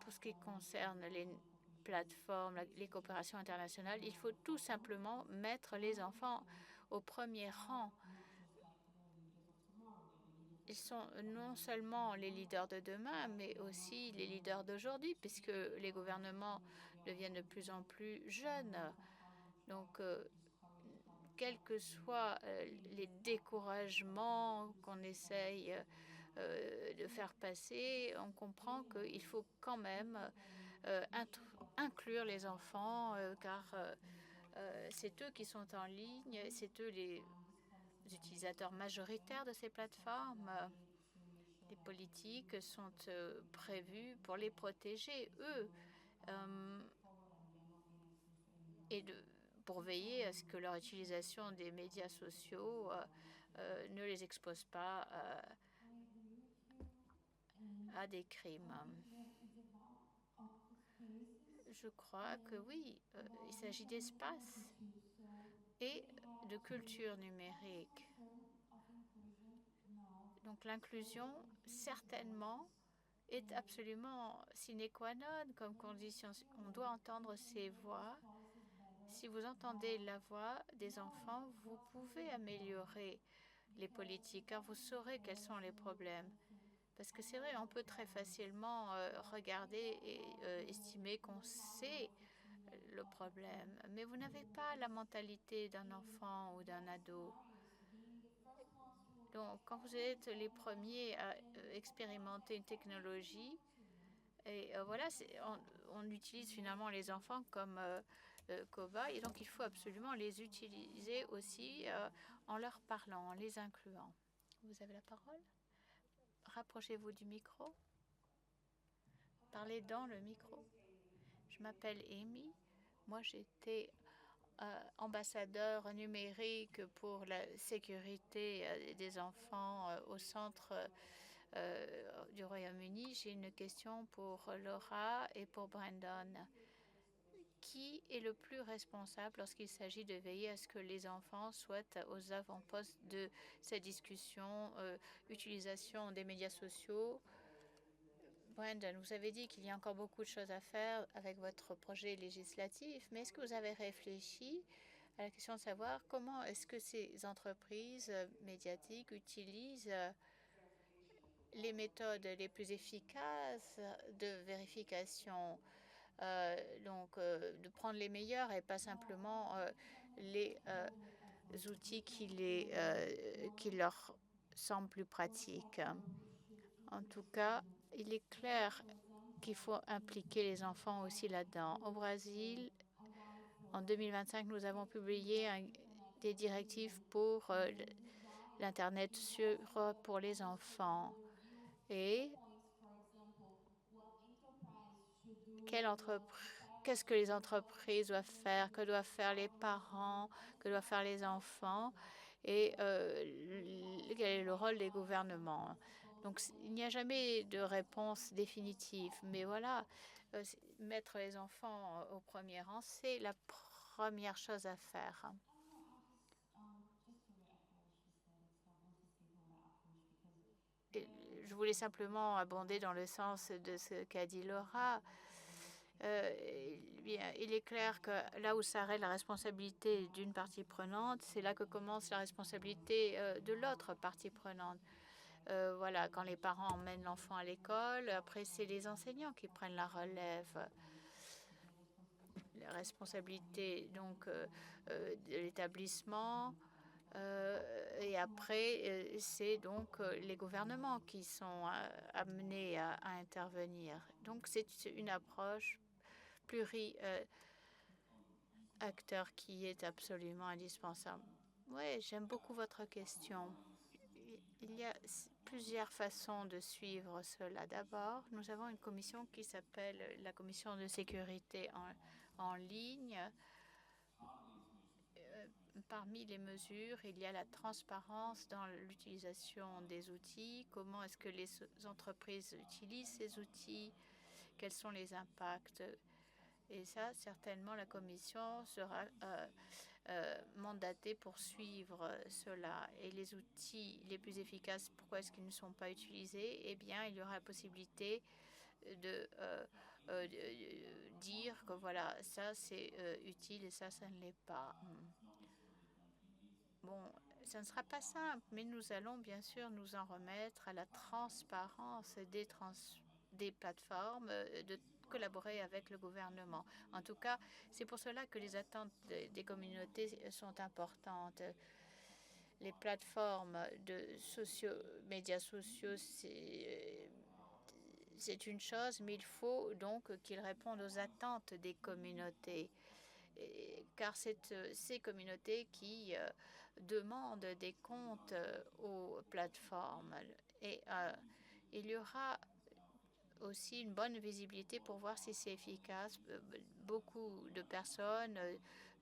pour ce qui concerne les plateformes, les coopérations internationales, il faut tout simplement mettre les enfants au premier rang. Ils sont non seulement les leaders de demain, mais aussi les leaders d'aujourd'hui, puisque les gouvernements deviennent de plus en plus jeunes. Donc, quels que soient les découragements qu'on essaye de faire passer, on comprend qu'il faut quand même inclure les enfants, car c'est eux qui sont en ligne, c'est eux les utilisateurs majoritaires de ces plateformes. Les politiques sont prévues pour les protéger, eux, et pour veiller à ce que leur utilisation des médias sociaux ne les expose pas à des crimes. Je crois que oui, il s'agit d'espace et de culture numérique. Donc l'inclusion, certainement, est absolument sine qua non comme condition. On doit entendre ces voix. Si vous entendez la voix des enfants, vous pouvez améliorer les politiques, car vous saurez quels sont les problèmes. Parce que c'est vrai, on peut très facilement regarder et estimer qu'on sait le problème, mais vous n'avez pas la mentalité d'un enfant ou d'un ado. Donc, quand vous êtes les premiers à expérimenter une technologie, et voilà, on utilise finalement les enfants comme cobayes, et donc il faut absolument les utiliser aussi en leur parlant, en les incluant. Vous avez la parole? Rapprochez-vous du micro. Parlez dans le micro. Je m'appelle Amy. Moi, j'étais ambassadeur numérique pour la sécurité des enfants au centre du Royaume-Uni. J'ai une question pour Laura et pour Brandon. Qui est le plus responsable lorsqu'il s'agit de veiller à ce que les enfants soient aux avant-postes de cette discussion, utilisation des médias sociaux? Brandon, vous avez dit qu'il y a encore beaucoup de choses à faire avec votre projet législatif, mais est-ce que vous avez réfléchi à la question de savoir comment est-ce que ces entreprises médiatiques utilisent les méthodes les plus efficaces de vérification, de prendre les meilleurs et pas simplement les outils qui leur semblent plus pratiques. En tout cas, il est clair qu'il faut impliquer les enfants aussi là-dedans. Au Brésil, en 2025, nous avons publié des directives pour l'Internet sûr pour les enfants. Et qu'est-ce que les entreprises doivent faire, que doivent faire les parents, que doivent faire les enfants, et quel est le rôle des gouvernements. Donc, il n'y a jamais de réponse définitive, mais voilà, mettre les enfants au premier rang, c'est la première chose à faire. Et je voulais simplement abonder dans le sens de ce qu'a dit Laura. Il est clair que là où s'arrête la responsabilité d'une partie prenante, c'est là que commence la responsabilité de l'autre partie prenante. Voilà, quand les parents emmènent l'enfant à l'école, après c'est les enseignants qui prennent la relève. La responsabilité donc de l'établissement et après c'est donc les gouvernements qui sont amenés à intervenir. Donc c'est une approche pluri-acteur qui est absolument indispensable. Oui, j'aime beaucoup votre question. Il y a plusieurs façons de suivre cela. D'abord, nous avons une commission qui s'appelle la commission de sécurité en ligne. Parmi les mesures, il y a la transparence dans l'utilisation des outils. Comment est-ce que les entreprises utilisent ces outils? Quels sont les impacts? Et ça, certainement, la commission sera mandatée pour suivre cela. Et les outils les plus efficaces, pourquoi est-ce qu'ils ne sont pas utilisés? Eh bien, il y aura la possibilité de dire que voilà, ça c'est utile et ça ne l'est pas. Bon, ça ne sera pas simple, mais nous allons bien sûr nous en remettre à la transparence des plateformes, de collaborer avec le gouvernement. En tout cas, c'est pour cela que les attentes des communautés sont importantes. Les plateformes de médias sociaux, c'est une chose, mais il faut donc qu'ils répondent aux attentes des communautés. Car c'est ces communautés qui demandent des comptes aux plateformes. Et il y aura aussi une bonne visibilité pour voir si c'est efficace. Beaucoup de personnes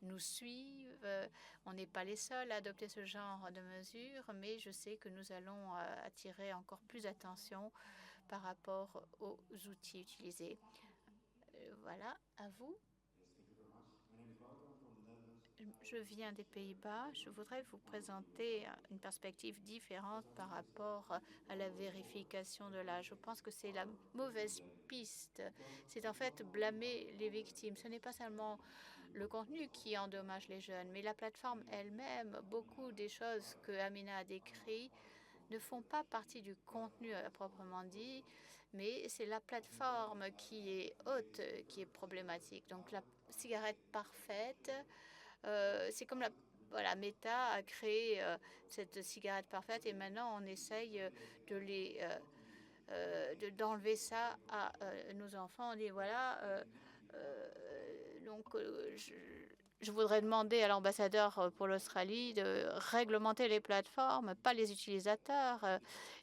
nous suivent. On n'est pas les seuls à adopter ce genre de mesures, mais je sais que nous allons attirer encore plus d'attention par rapport aux outils utilisés. Voilà, à vous. Je viens des Pays-Bas. Je voudrais vous présenter une perspective différente par rapport à la vérification de l'âge. Je pense que c'est la mauvaise piste. C'est en fait blâmer les victimes. Ce n'est pas seulement le contenu qui endommage les jeunes, mais la plateforme elle-même. Beaucoup des choses que Amina a décrites ne font pas partie du contenu à proprement dit, mais c'est la plateforme qui est haute qui est problématique. Donc la cigarette parfaite, c'est comme voilà, Meta a créé cette cigarette parfaite et maintenant on essaye d'enlever ça à nos enfants. On dit voilà, donc je voudrais demander à l'ambassadeur pour l'Australie de réglementer les plateformes, pas les utilisateurs.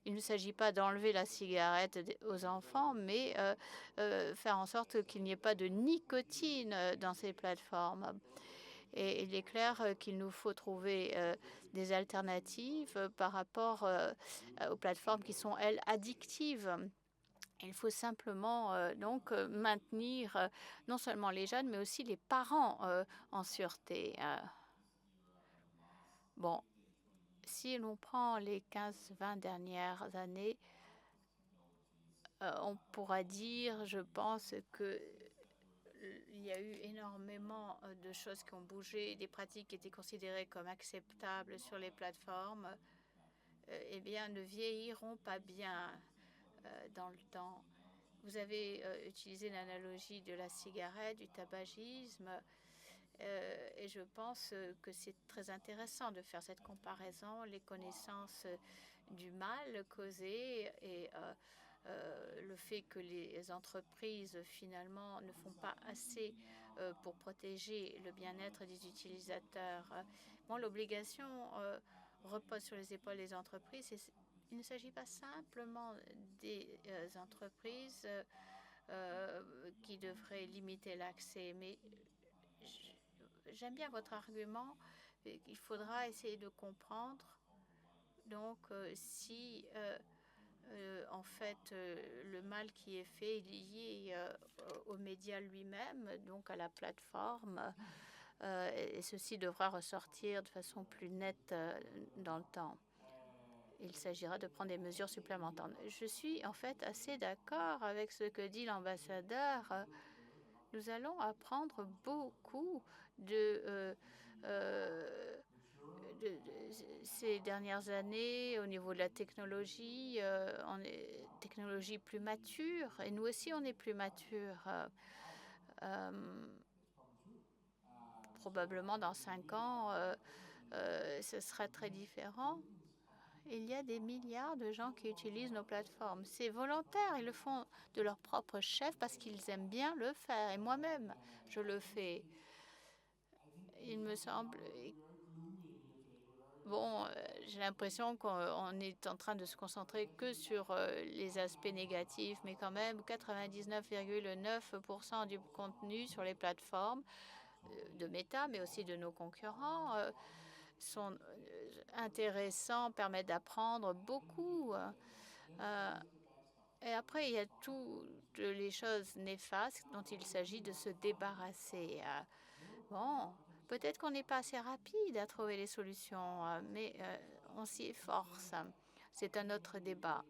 Il ne s'agit pas d'enlever la cigarette aux enfants, mais faire en sorte qu'il n'y ait pas de nicotine dans ces plateformes. Et il est clair qu'il nous faut trouver des alternatives par rapport aux plateformes qui sont, elles, addictives. Il faut simplement donc maintenir non seulement les jeunes, mais aussi les parents en sûreté. Bon, si l'on prend les 15-20 dernières années, on pourra dire, je pense, que il y a eu énormément de choses qui ont bougé, des pratiques qui étaient considérées comme acceptables sur les plateformes, eh bien, ne vieilliront pas bien dans le temps. Vous avez utilisé l'analogie de la cigarette, du tabagisme, et je pense que c'est très intéressant de faire cette comparaison, les connaissances du mal causé et le fait que les entreprises finalement ne font pas assez pour protéger le bien-être des utilisateurs. Bon, l'obligation repose sur les épaules des entreprises. Il ne s'agit pas simplement des entreprises qui devraient limiter l'accès, mais j'aime bien votre argument. Il faudra essayer de comprendre. Donc, si en fait, le mal qui est fait est lié aux médias lui-même, donc à la plateforme. et ceci devra ressortir de façon plus nette dans le temps. Il s'agira de prendre des mesures supplémentaires. Je suis en fait assez d'accord avec ce que dit l'ambassadeur. Nous allons apprendre beaucoup de ces dernières années au niveau de la technologie. On est technologie plus mature et nous aussi on est plus mature. Probablement dans 5 ans, ce sera très différent. Il y a des milliards de gens qui utilisent nos plateformes. C'est volontaire, ils le font de leur propre chef parce qu'ils aiment bien le faire. Et moi-même, je le fais. Il me semble... Bon, j'ai l'impression qu'on est en train de se concentrer que sur les aspects négatifs, mais quand même 99,9% du contenu sur les plateformes de Meta, mais aussi de nos concurrents, sont intéressants, permettent d'apprendre beaucoup. Et après, il y a toutes les choses néfastes dont il s'agit de se débarrasser. Bon, peut-être qu'on n'est pas assez rapide à trouver les solutions, mais on s'y efforce. C'est un autre débat.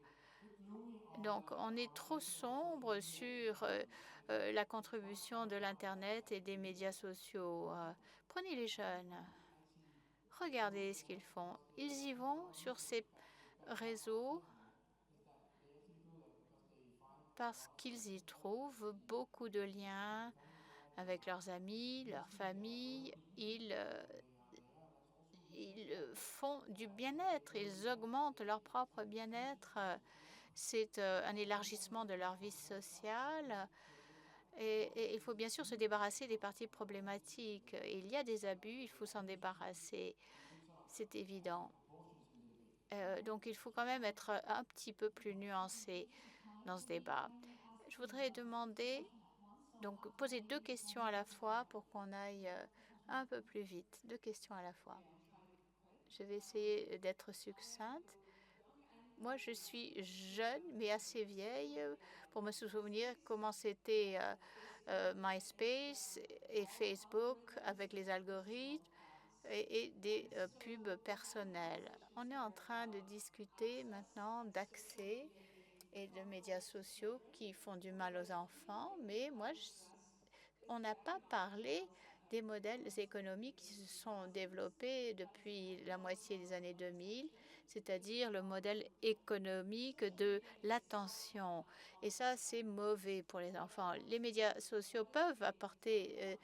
Donc, on est trop sombre sur la contribution de l'Internet et des médias sociaux. Prenez les jeunes. Regardez ce qu'ils font. Ils y vont sur ces réseaux parce qu'ils y trouvent beaucoup de liens avec leurs amis, leurs familles. Ils font du bien-être, ils augmentent leur propre bien-être. C'est un élargissement de leur vie sociale. Et il faut bien sûr se débarrasser des parties problématiques. Il y a des abus, il faut s'en débarrasser. C'est évident. Donc il faut quand même être un petit peu plus nuancé dans ce débat. Je voudrais demander, donc poser 2 questions à la fois pour qu'on aille un peu plus vite. 2 questions à la fois. Je vais essayer d'être succincte. Moi, je suis jeune, mais assez vieille pour me souvenir comment c'était MySpace et Facebook avec les algorithmes et des pubs personnelles. On est en train de discuter maintenant d'accès et de médias sociaux qui font du mal aux enfants, mais moi, on n'a pas parlé des modèles économiques qui se sont développés depuis la moitié des années 2000, c'est-à-dire le modèle économique de l'attention. Et ça, c'est mauvais pour les enfants. Les médias sociaux peuvent apporter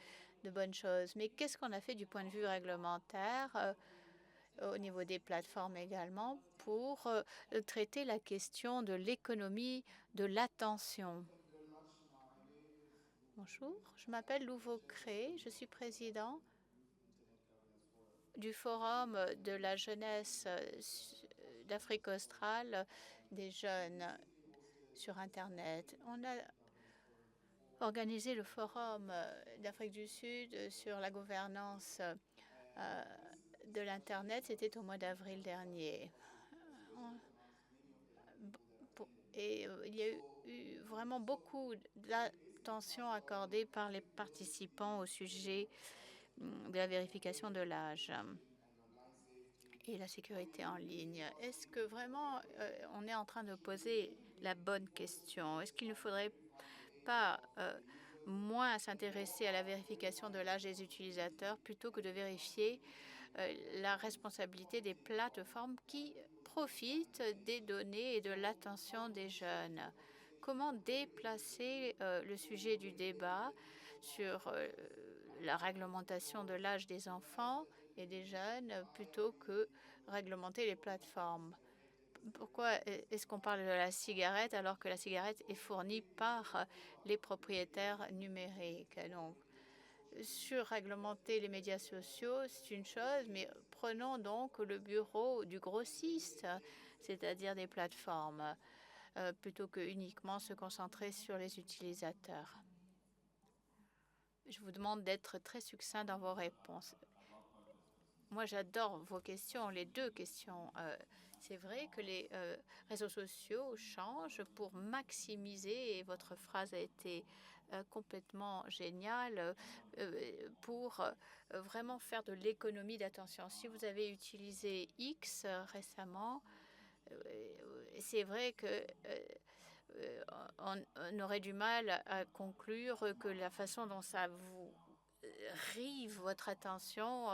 de bonnes choses, mais qu'est-ce qu'on a fait du point de vue réglementaire au niveau des plateformes également pour traiter la question de l'économie de l'attention? Bonjour, je m'appelle Louvo Cré, je suis président du Forum de la jeunesse d'Afrique australe des jeunes sur Internet. On a organisé le Forum d'Afrique du Sud sur la gouvernance de l'Internet. C'était au mois d'avril dernier. Et il y a eu vraiment beaucoup d'attention accordée par les participants au sujet de la vérification de l'âge et la sécurité en ligne. Est-ce que vraiment on est en train de poser la bonne question? Est-ce qu'il ne faudrait pas moins s'intéresser à la vérification de l'âge des utilisateurs plutôt que de vérifier la responsabilité des plateformes qui profitent des données et de l'attention des jeunes? Comment déplacer le sujet du débat sur la réglementation de l'âge des enfants et des jeunes plutôt que réglementer les plateformes? Pourquoi est-ce qu'on parle de la cigarette alors que la cigarette est fournie par les propriétaires numériques? Donc, surréglementer les médias sociaux, c'est une chose, mais prenons donc le bureau du grossiste, c'est-à-dire des plateformes, plutôt que uniquement se concentrer sur les utilisateurs. Je vous demande d'être très succinct dans vos réponses. Moi, j'adore vos questions, les deux questions. C'est vrai que les réseaux sociaux changent pour maximiser, et votre phrase a été complètement géniale, pour vraiment faire de l'économie d'attention. Si vous avez utilisé X récemment, c'est vrai que on aurait du mal à conclure que la façon dont ça vous rive votre attention,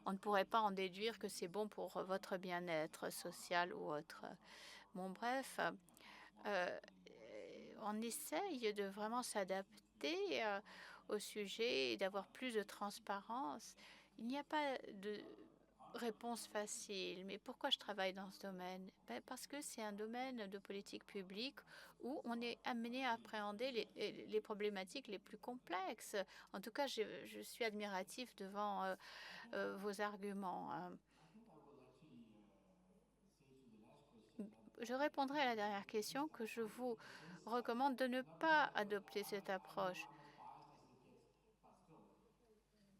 on ne pourrait pas en déduire que c'est bon pour votre bien-être social ou autre. Bon, bref, on essaye de vraiment s'adapter au sujet et d'avoir plus de transparence. Il n'y a pas de réponse facile. Mais pourquoi je travaille dans ce domaine? Parce que c'est un domaine de politique publique où on est amené à appréhender les problématiques les plus complexes. En tout cas, je suis admiratif devant vos arguments. Je répondrai à la dernière question que je vous recommande de ne pas adopter cette approche.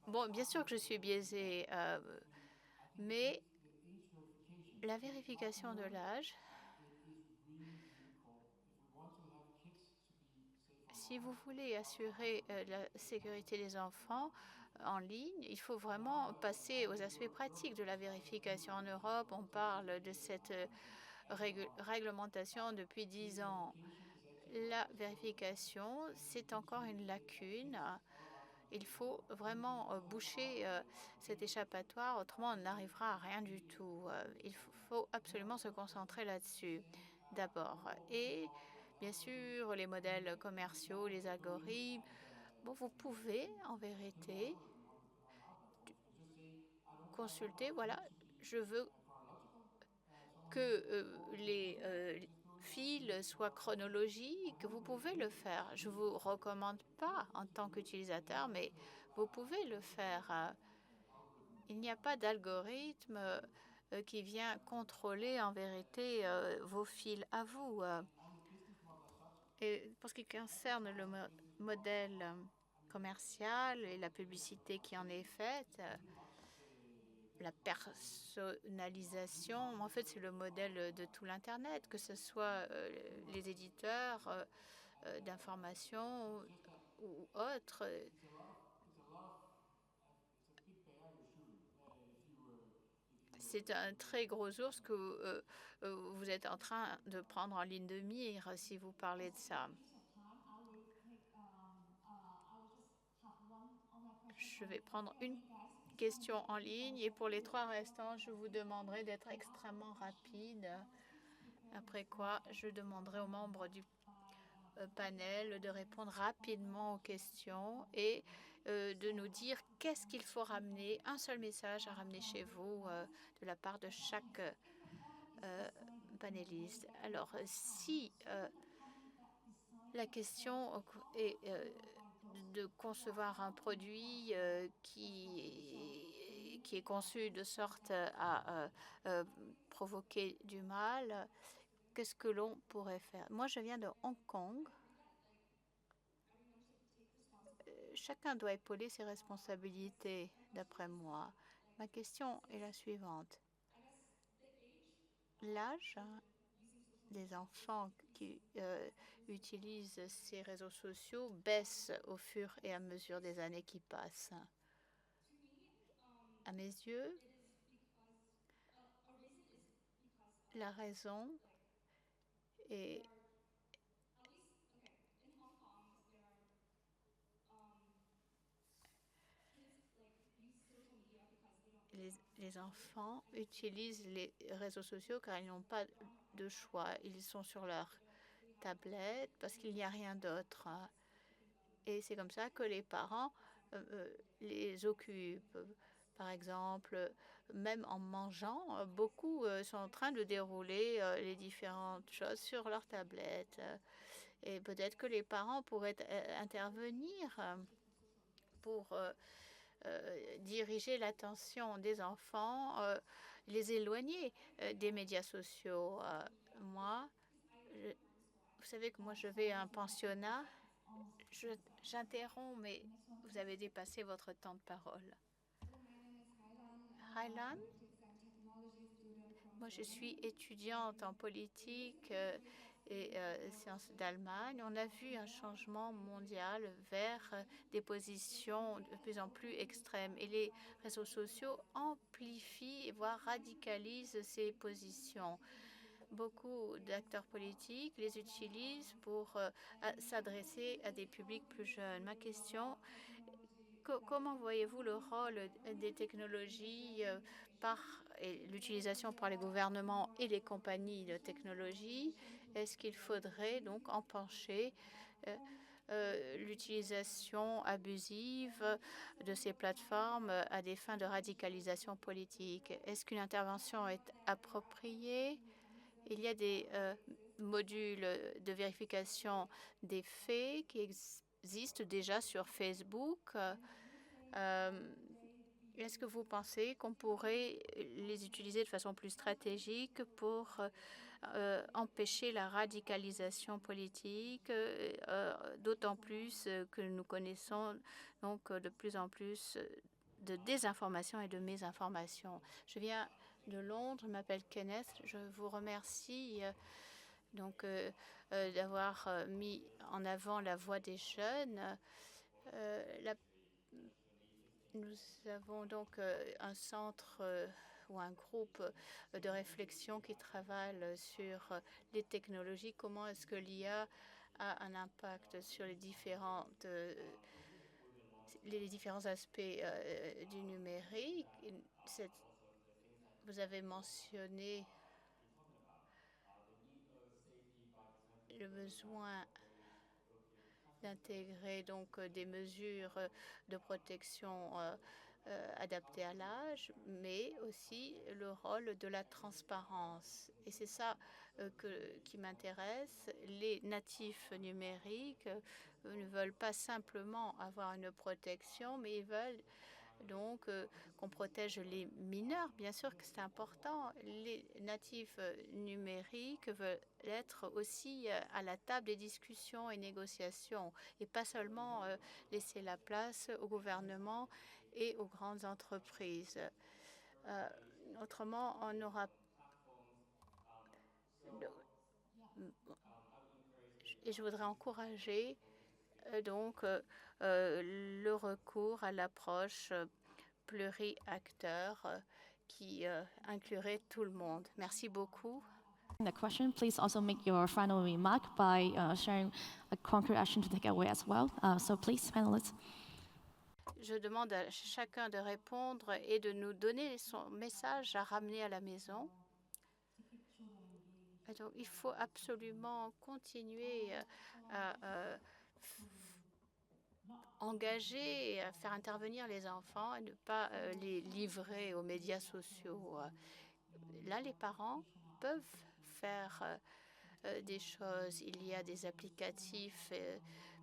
Bon, bien sûr que je suis biaisée, mais la vérification de l'âge, si vous voulez assurer la sécurité des enfants en ligne, il faut vraiment passer aux aspects pratiques de la vérification. En Europe, on parle de cette réglementation depuis 10 ans. La vérification, c'est encore une lacune. Il faut vraiment boucher cet échappatoire, autrement on n'arrivera à rien du tout. Il faut absolument se concentrer là-dessus d'abord. Et bien sûr, les modèles commerciaux, les algorithmes, bon, vous pouvez en vérité consulter, voilà, je veux que les fils soient chronologiques, vous pouvez le faire. Je ne vous recommande pas en tant qu'utilisateur, mais vous pouvez le faire. Il n'y a pas d'algorithme qui vient contrôler en vérité vos fils à vous. Et pour ce qui concerne le modèle commercial et la publicité qui en est faite, la personnalisation, en fait, c'est le modèle de tout l'Internet, que ce soit les éditeurs d'information ou autres. C'est un très gros ours que vous êtes en train de prendre en ligne de mire si vous parlez de ça. Je vais prendre une question en ligne et pour les 3 restants, je vous demanderai d'être extrêmement rapide. Après quoi, je demanderai aux membres du panel de répondre rapidement aux questions et de nous dire qu'est-ce qu'il faut ramener, un seul message à ramener chez vous de la part de chaque panéliste. Alors, si la question est de concevoir un produit qui est conçu de sorte à provoquer du mal, qu'est-ce que l'on pourrait faire? Moi, je viens de Hong Kong. Chacun doit épauler ses responsabilités, d'après moi. Ma question est la suivante. L'âge des enfants qui utilisent ces réseaux sociaux baisse au fur et à mesure des années qui passent. À mes yeux, la raison est les enfants utilisent les réseaux sociaux car ils n'ont pas de choix. Ils sont sur leur tablette parce qu'il n'y a rien d'autre. Et c'est comme ça que les parents les occupent. Par exemple, même en mangeant, beaucoup sont en train de dérouler les différentes choses sur leur tablette. Et peut-être que les parents pourraient intervenir pour diriger l'attention des enfants, les éloigner des médias sociaux. Moi, vous savez que moi je vais à un pensionnat. J'interromps, mais vous avez dépassé votre temps de parole. Highland. Moi, je suis étudiante en politique et sciences d'Allemagne. On a vu un changement mondial vers des positions de plus en plus extrêmes. Et les réseaux sociaux amplifient, voire radicalisent ces positions. Beaucoup d'acteurs politiques les utilisent pour s'adresser à des publics plus jeunes. Ma question, comment voyez-vous le rôle des technologies par l'utilisation par les gouvernements et les compagnies de technologie? Est-ce qu'il faudrait donc en pencher l'utilisation abusive de ces plateformes à des fins de radicalisation politique? Est-ce qu'une intervention est appropriée? Il y a des modules de vérification des faits qui existent déjà sur Facebook. Est-ce que vous pensez qu'on pourrait les utiliser de façon plus stratégique pour empêcher la radicalisation politique, d'autant plus que nous connaissons donc de plus en plus de désinformation et de mésinformation? Je viens de Londres, je m'appelle Kenneth. Je vous remercie d'avoir mis en avant la voix des jeunes. Nous avons donc un centre ou un groupe de réflexion qui travaille sur les technologies. Comment est-ce que l'IA a un impact sur les différents aspects du numérique? Vous avez mentionné le besoin d'intégrer donc des mesures de protection adaptées à l'âge, mais aussi le rôle de la transparence. Et c'est ça qui m'intéresse. Les natifs numériques ne veulent pas simplement avoir une protection, mais ils veulent donc qu'on protège les mineurs. Bien sûr que c'est important. Les natifs numériques veulent être aussi à la table des discussions et négociations et pas seulement laisser la place au gouvernement et aux grandes entreprises. Autrement, on aura... Et je voudrais encourager le recours à l'approche pluri-acteurs qui inclurait tout le monde. Merci beaucoup. The question, please also make your final remark by sharing a concrete action to take away as well. So please, panelists. Je demande à chacun de répondre et de nous donner son message à ramener à la maison. Et donc, il faut absolument continuer à engager et à faire intervenir les enfants et ne pas les livrer aux médias sociaux. Là, les parents peuvent faire des choses. Il y a des applicatifs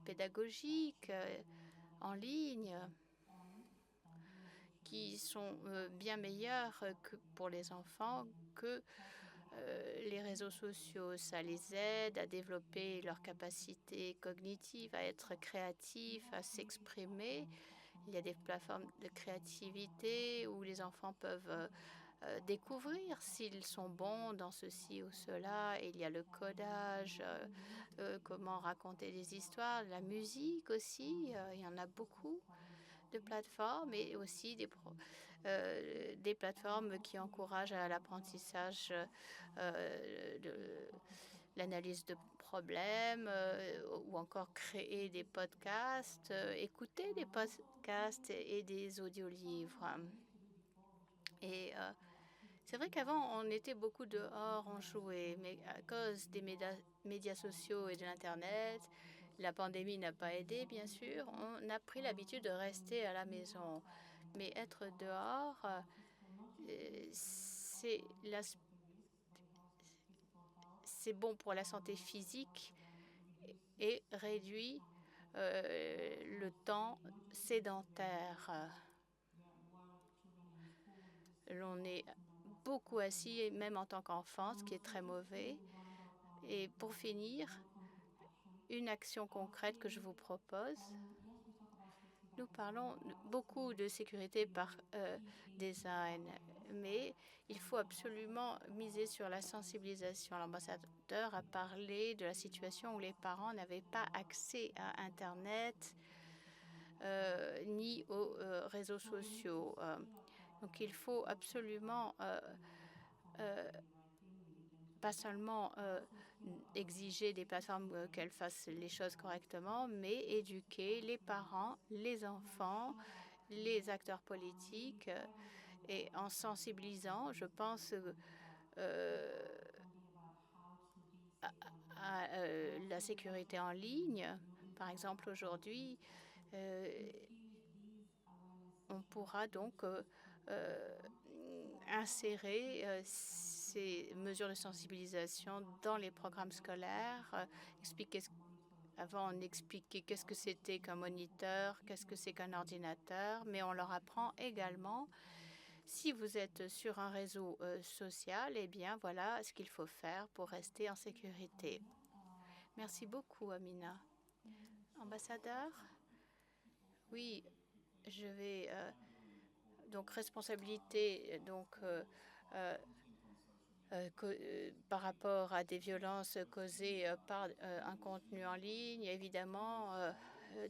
pédagogiques en ligne qui sont bien meilleurs que pour les enfants que les réseaux sociaux. Ça les aide à développer leur capacité cognitive, à être créatifs, à s'exprimer. Il y a des plateformes de créativité où les enfants peuvent découvrir s'ils sont bons dans ceci ou cela. Et il y a le codage, comment raconter des histoires, la musique aussi. Il y en a beaucoup de plateformes et aussi des plateformes qui encouragent à l'apprentissage de l'analyse de problèmes ou encore créer des podcasts, écouter des podcasts et des audiolivres. Et c'est vrai qu'avant, on était beaucoup dehors, on jouait, mais à cause des médias sociaux et de l'Internet, la pandémie n'a pas aidé, bien sûr. On a pris l'habitude de rester à la maison. Mais être dehors, c'est bon pour la santé physique et réduit le temps sédentaire. L'on est beaucoup assis, même en tant qu'enfant, ce qui est très mauvais. Et pour finir, une action concrète que je vous propose. Nous parlons beaucoup de sécurité par design, mais il faut absolument miser sur la sensibilisation. L'ambassadeur a parlé de la situation où les parents n'avaient pas accès à Internet ni aux réseaux sociaux. Donc il faut absolument pas seulement exiger des plateformes qu'elles fassent les choses correctement, mais éduquer les parents, les enfants, les acteurs politiques et en sensibilisant, je pense, à la sécurité en ligne. Par exemple, aujourd'hui, on pourra donc insérer ces mesures de sensibilisation dans les programmes scolaires, avant, on expliquait qu'est-ce que c'était qu'un moniteur, qu'est-ce que c'est qu'un ordinateur, mais on leur apprend également, si vous êtes sur un réseau social, eh bien, voilà ce qu'il faut faire pour rester en sécurité. Merci beaucoup, Amina. Ambassadeur? Oui, je vais... donc, responsabilité, par rapport à des violences causées par un contenu en ligne. Évidemment,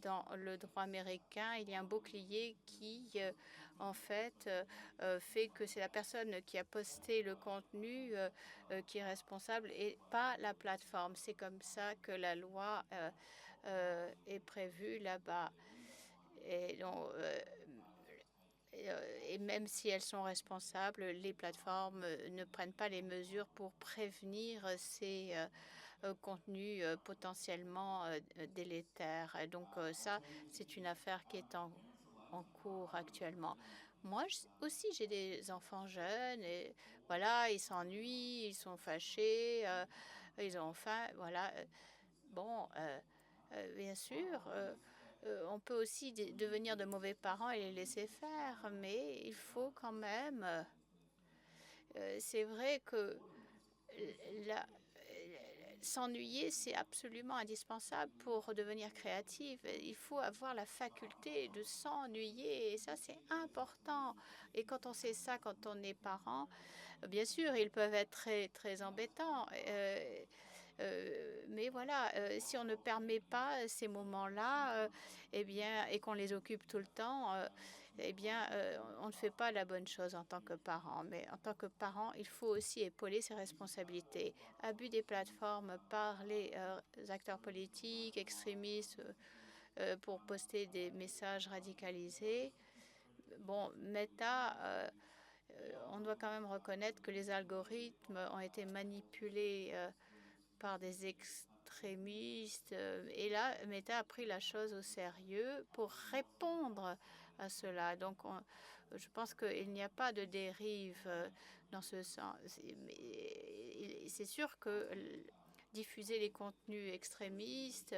dans le droit américain, il y a un bouclier qui, en fait, fait que c'est la personne qui a posté le contenu qui est responsable et pas la plateforme. C'est comme ça que la loi est prévue là-bas. Et donc, et même si elles sont responsables, les plateformes ne prennent pas les mesures pour prévenir ces contenus potentiellement délétères. Et donc ça, c'est une affaire qui est en cours actuellement. Moi aussi, j'ai des enfants jeunes et voilà, ils s'ennuient, ils sont fâchés, ils ont faim, voilà. Bon, bien sûr, on peut aussi devenir de mauvais parents et les laisser faire, mais il faut quand même... c'est vrai que s'ennuyer, c'est absolument indispensable pour devenir créative. Il faut avoir la faculté de s'ennuyer et ça, c'est important. Et quand on sait ça, quand on est parent, bien sûr, ils peuvent être très, très embêtants. Mais voilà, si on ne permet pas ces moments-là, eh bien, et qu'on les occupe tout le temps, eh bien, on ne fait pas la bonne chose en tant que parent. Mais en tant que parent, il faut aussi épauler ses responsabilités. Abus des plateformes par les acteurs politiques, extrémistes, pour poster des messages radicalisés. Bon, Meta, on doit quand même reconnaître que les algorithmes ont été manipulés par des extrémistes. Et là, Meta a pris la chose au sérieux pour répondre à cela. Donc, je pense qu'il n'y a pas de dérive dans ce sens. C'est sûr que diffuser les contenus extrémistes,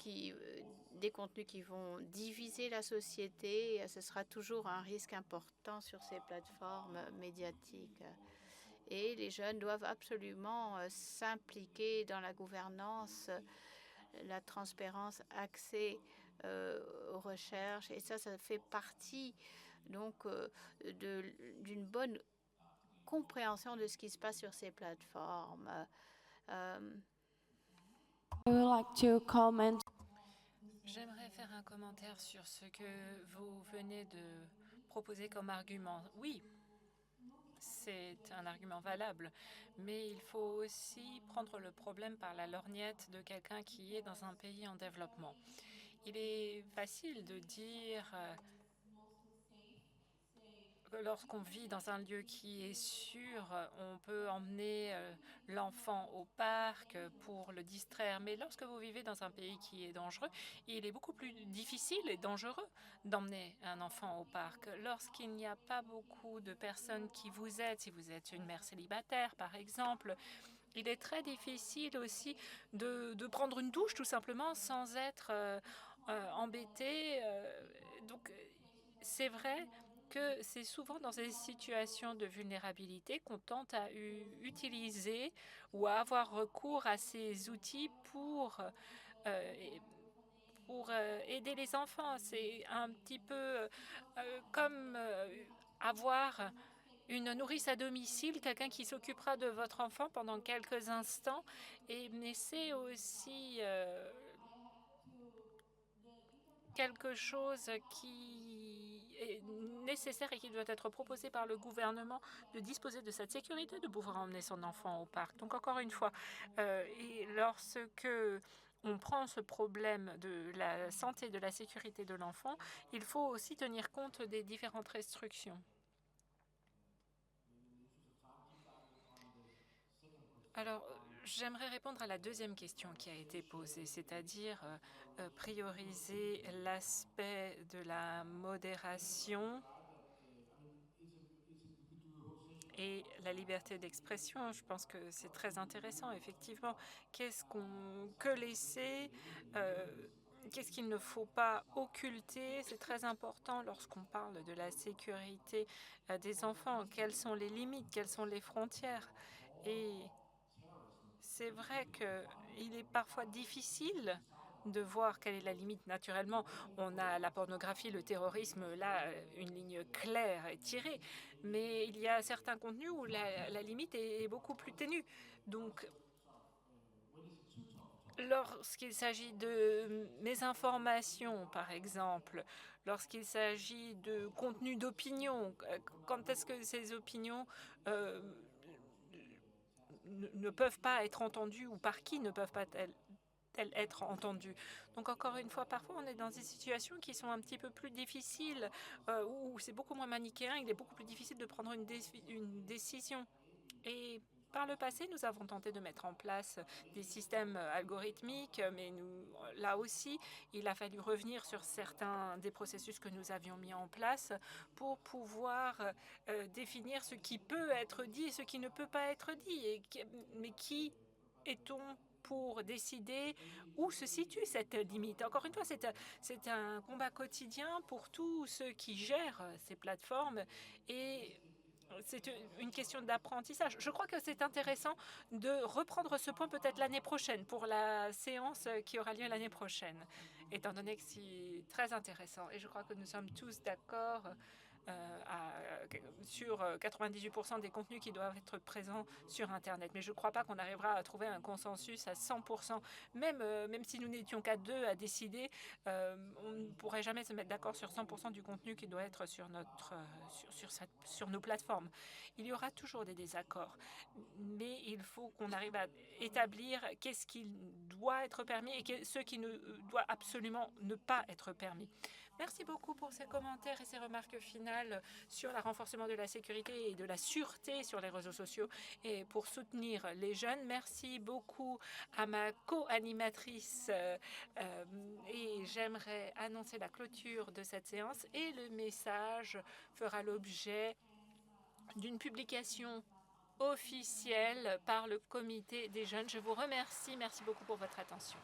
des contenus qui vont diviser la société, ce sera toujours un risque important sur ces plateformes médiatiques. Et les jeunes doivent absolument s'impliquer dans la gouvernance, la transparence, accès aux recherches. Et ça fait partie donc d'une bonne compréhension de ce qui se passe sur ces plateformes. I would like to comment. J'aimerais faire un commentaire sur ce que vous venez de proposer comme argument. Oui, c'est un argument valable, mais il faut aussi prendre le problème par la lorgnette de quelqu'un qui est dans un pays en développement. Il est facile de dire que lorsqu'on vit dans un lieu qui est sûr, on peut emmener l'enfant au parc pour le distraire. Mais lorsque vous vivez dans un pays qui est dangereux, il est beaucoup plus difficile et dangereux d'emmener un enfant au parc. Lorsqu'il n'y a pas beaucoup de personnes qui vous aident, si vous êtes une mère célibataire par exemple, il est très difficile aussi de prendre une douche tout simplement sans être embêté. Donc c'est vrai que c'est souvent dans ces situations de vulnérabilité qu'on tente à utiliser ou à avoir recours à ces outils pour pour aider les enfants. C'est un petit peu comme avoir une nourrice à domicile, quelqu'un qui s'occupera de votre enfant pendant quelques instants. Mais c'est aussi quelque chose qui est nécessaire et qui doit être proposé par le gouvernement, de disposer de cette sécurité, de pouvoir emmener son enfant au parc. Donc encore une fois, et lorsque on prend ce problème de la santé, de la sécurité de l'enfant, il faut aussi tenir compte des différentes restrictions. Alors, j'aimerais répondre à la deuxième question qui a été posée, c'est-à-dire prioriser l'aspect de la modération et la liberté d'expression. Je pense que c'est très intéressant, effectivement. Que laisser Qu'est-ce qu'il ne faut pas occulter? C'est très important lorsqu'on parle de la sécurité des enfants. Quelles sont les limites? Quelles sont les frontières? Et c'est vrai qu'il est parfois difficile de voir quelle est la limite. Naturellement, on a la pornographie, le terrorisme, là, une ligne claire est tirée. Mais il y a certains contenus où la limite est beaucoup plus ténue. Donc, lorsqu'il s'agit de mésinformation, par exemple, lorsqu'il s'agit de contenu d'opinion, quand est-ce que ces opinions ne peuvent pas être entendues ou par qui ne peuvent pas être entendues. Donc encore une fois, parfois on est dans des situations qui sont un petit peu plus difficiles, où c'est beaucoup moins manichéen, il est beaucoup plus difficile de prendre une décision. Et par le passé, nous avons tenté de mettre en place des systèmes algorithmiques, mais là aussi, il a fallu revenir sur certains des processus que nous avions mis en place pour pouvoir définir ce qui peut être dit et ce qui ne peut pas être dit. Mais qui est-on pour décider où se situe cette limite? Encore une fois, c'est un combat quotidien pour tous ceux qui gèrent ces plateformes et c'est une question d'apprentissage. Je crois que c'est intéressant de reprendre ce point peut-être l'année prochaine, pour la séance qui aura lieu l'année prochaine, étant donné que c'est très intéressant. Et je crois que nous sommes tous d'accord sur 98% des contenus qui doivent être présents sur Internet. Mais je ne crois pas qu'on arrivera à trouver un consensus à 100%. Même si nous n'étions qu'à deux à décider, on ne pourrait jamais se mettre d'accord sur 100% du contenu qui doit être sur nos plateformes. Il y aura toujours des désaccords, mais il faut qu'on arrive à établir qu'est-ce qui doit être permis et ce qui ne doit absolument ne pas être permis. Merci beaucoup pour ces commentaires et ces remarques finales sur le renforcement de la sécurité et de la sûreté sur les réseaux sociaux et pour soutenir les jeunes. Merci beaucoup à ma co-animatrice et j'aimerais annoncer la clôture de cette séance et le message fera l'objet d'une publication officielle par le comité des jeunes. Je vous remercie. Merci beaucoup pour votre attention.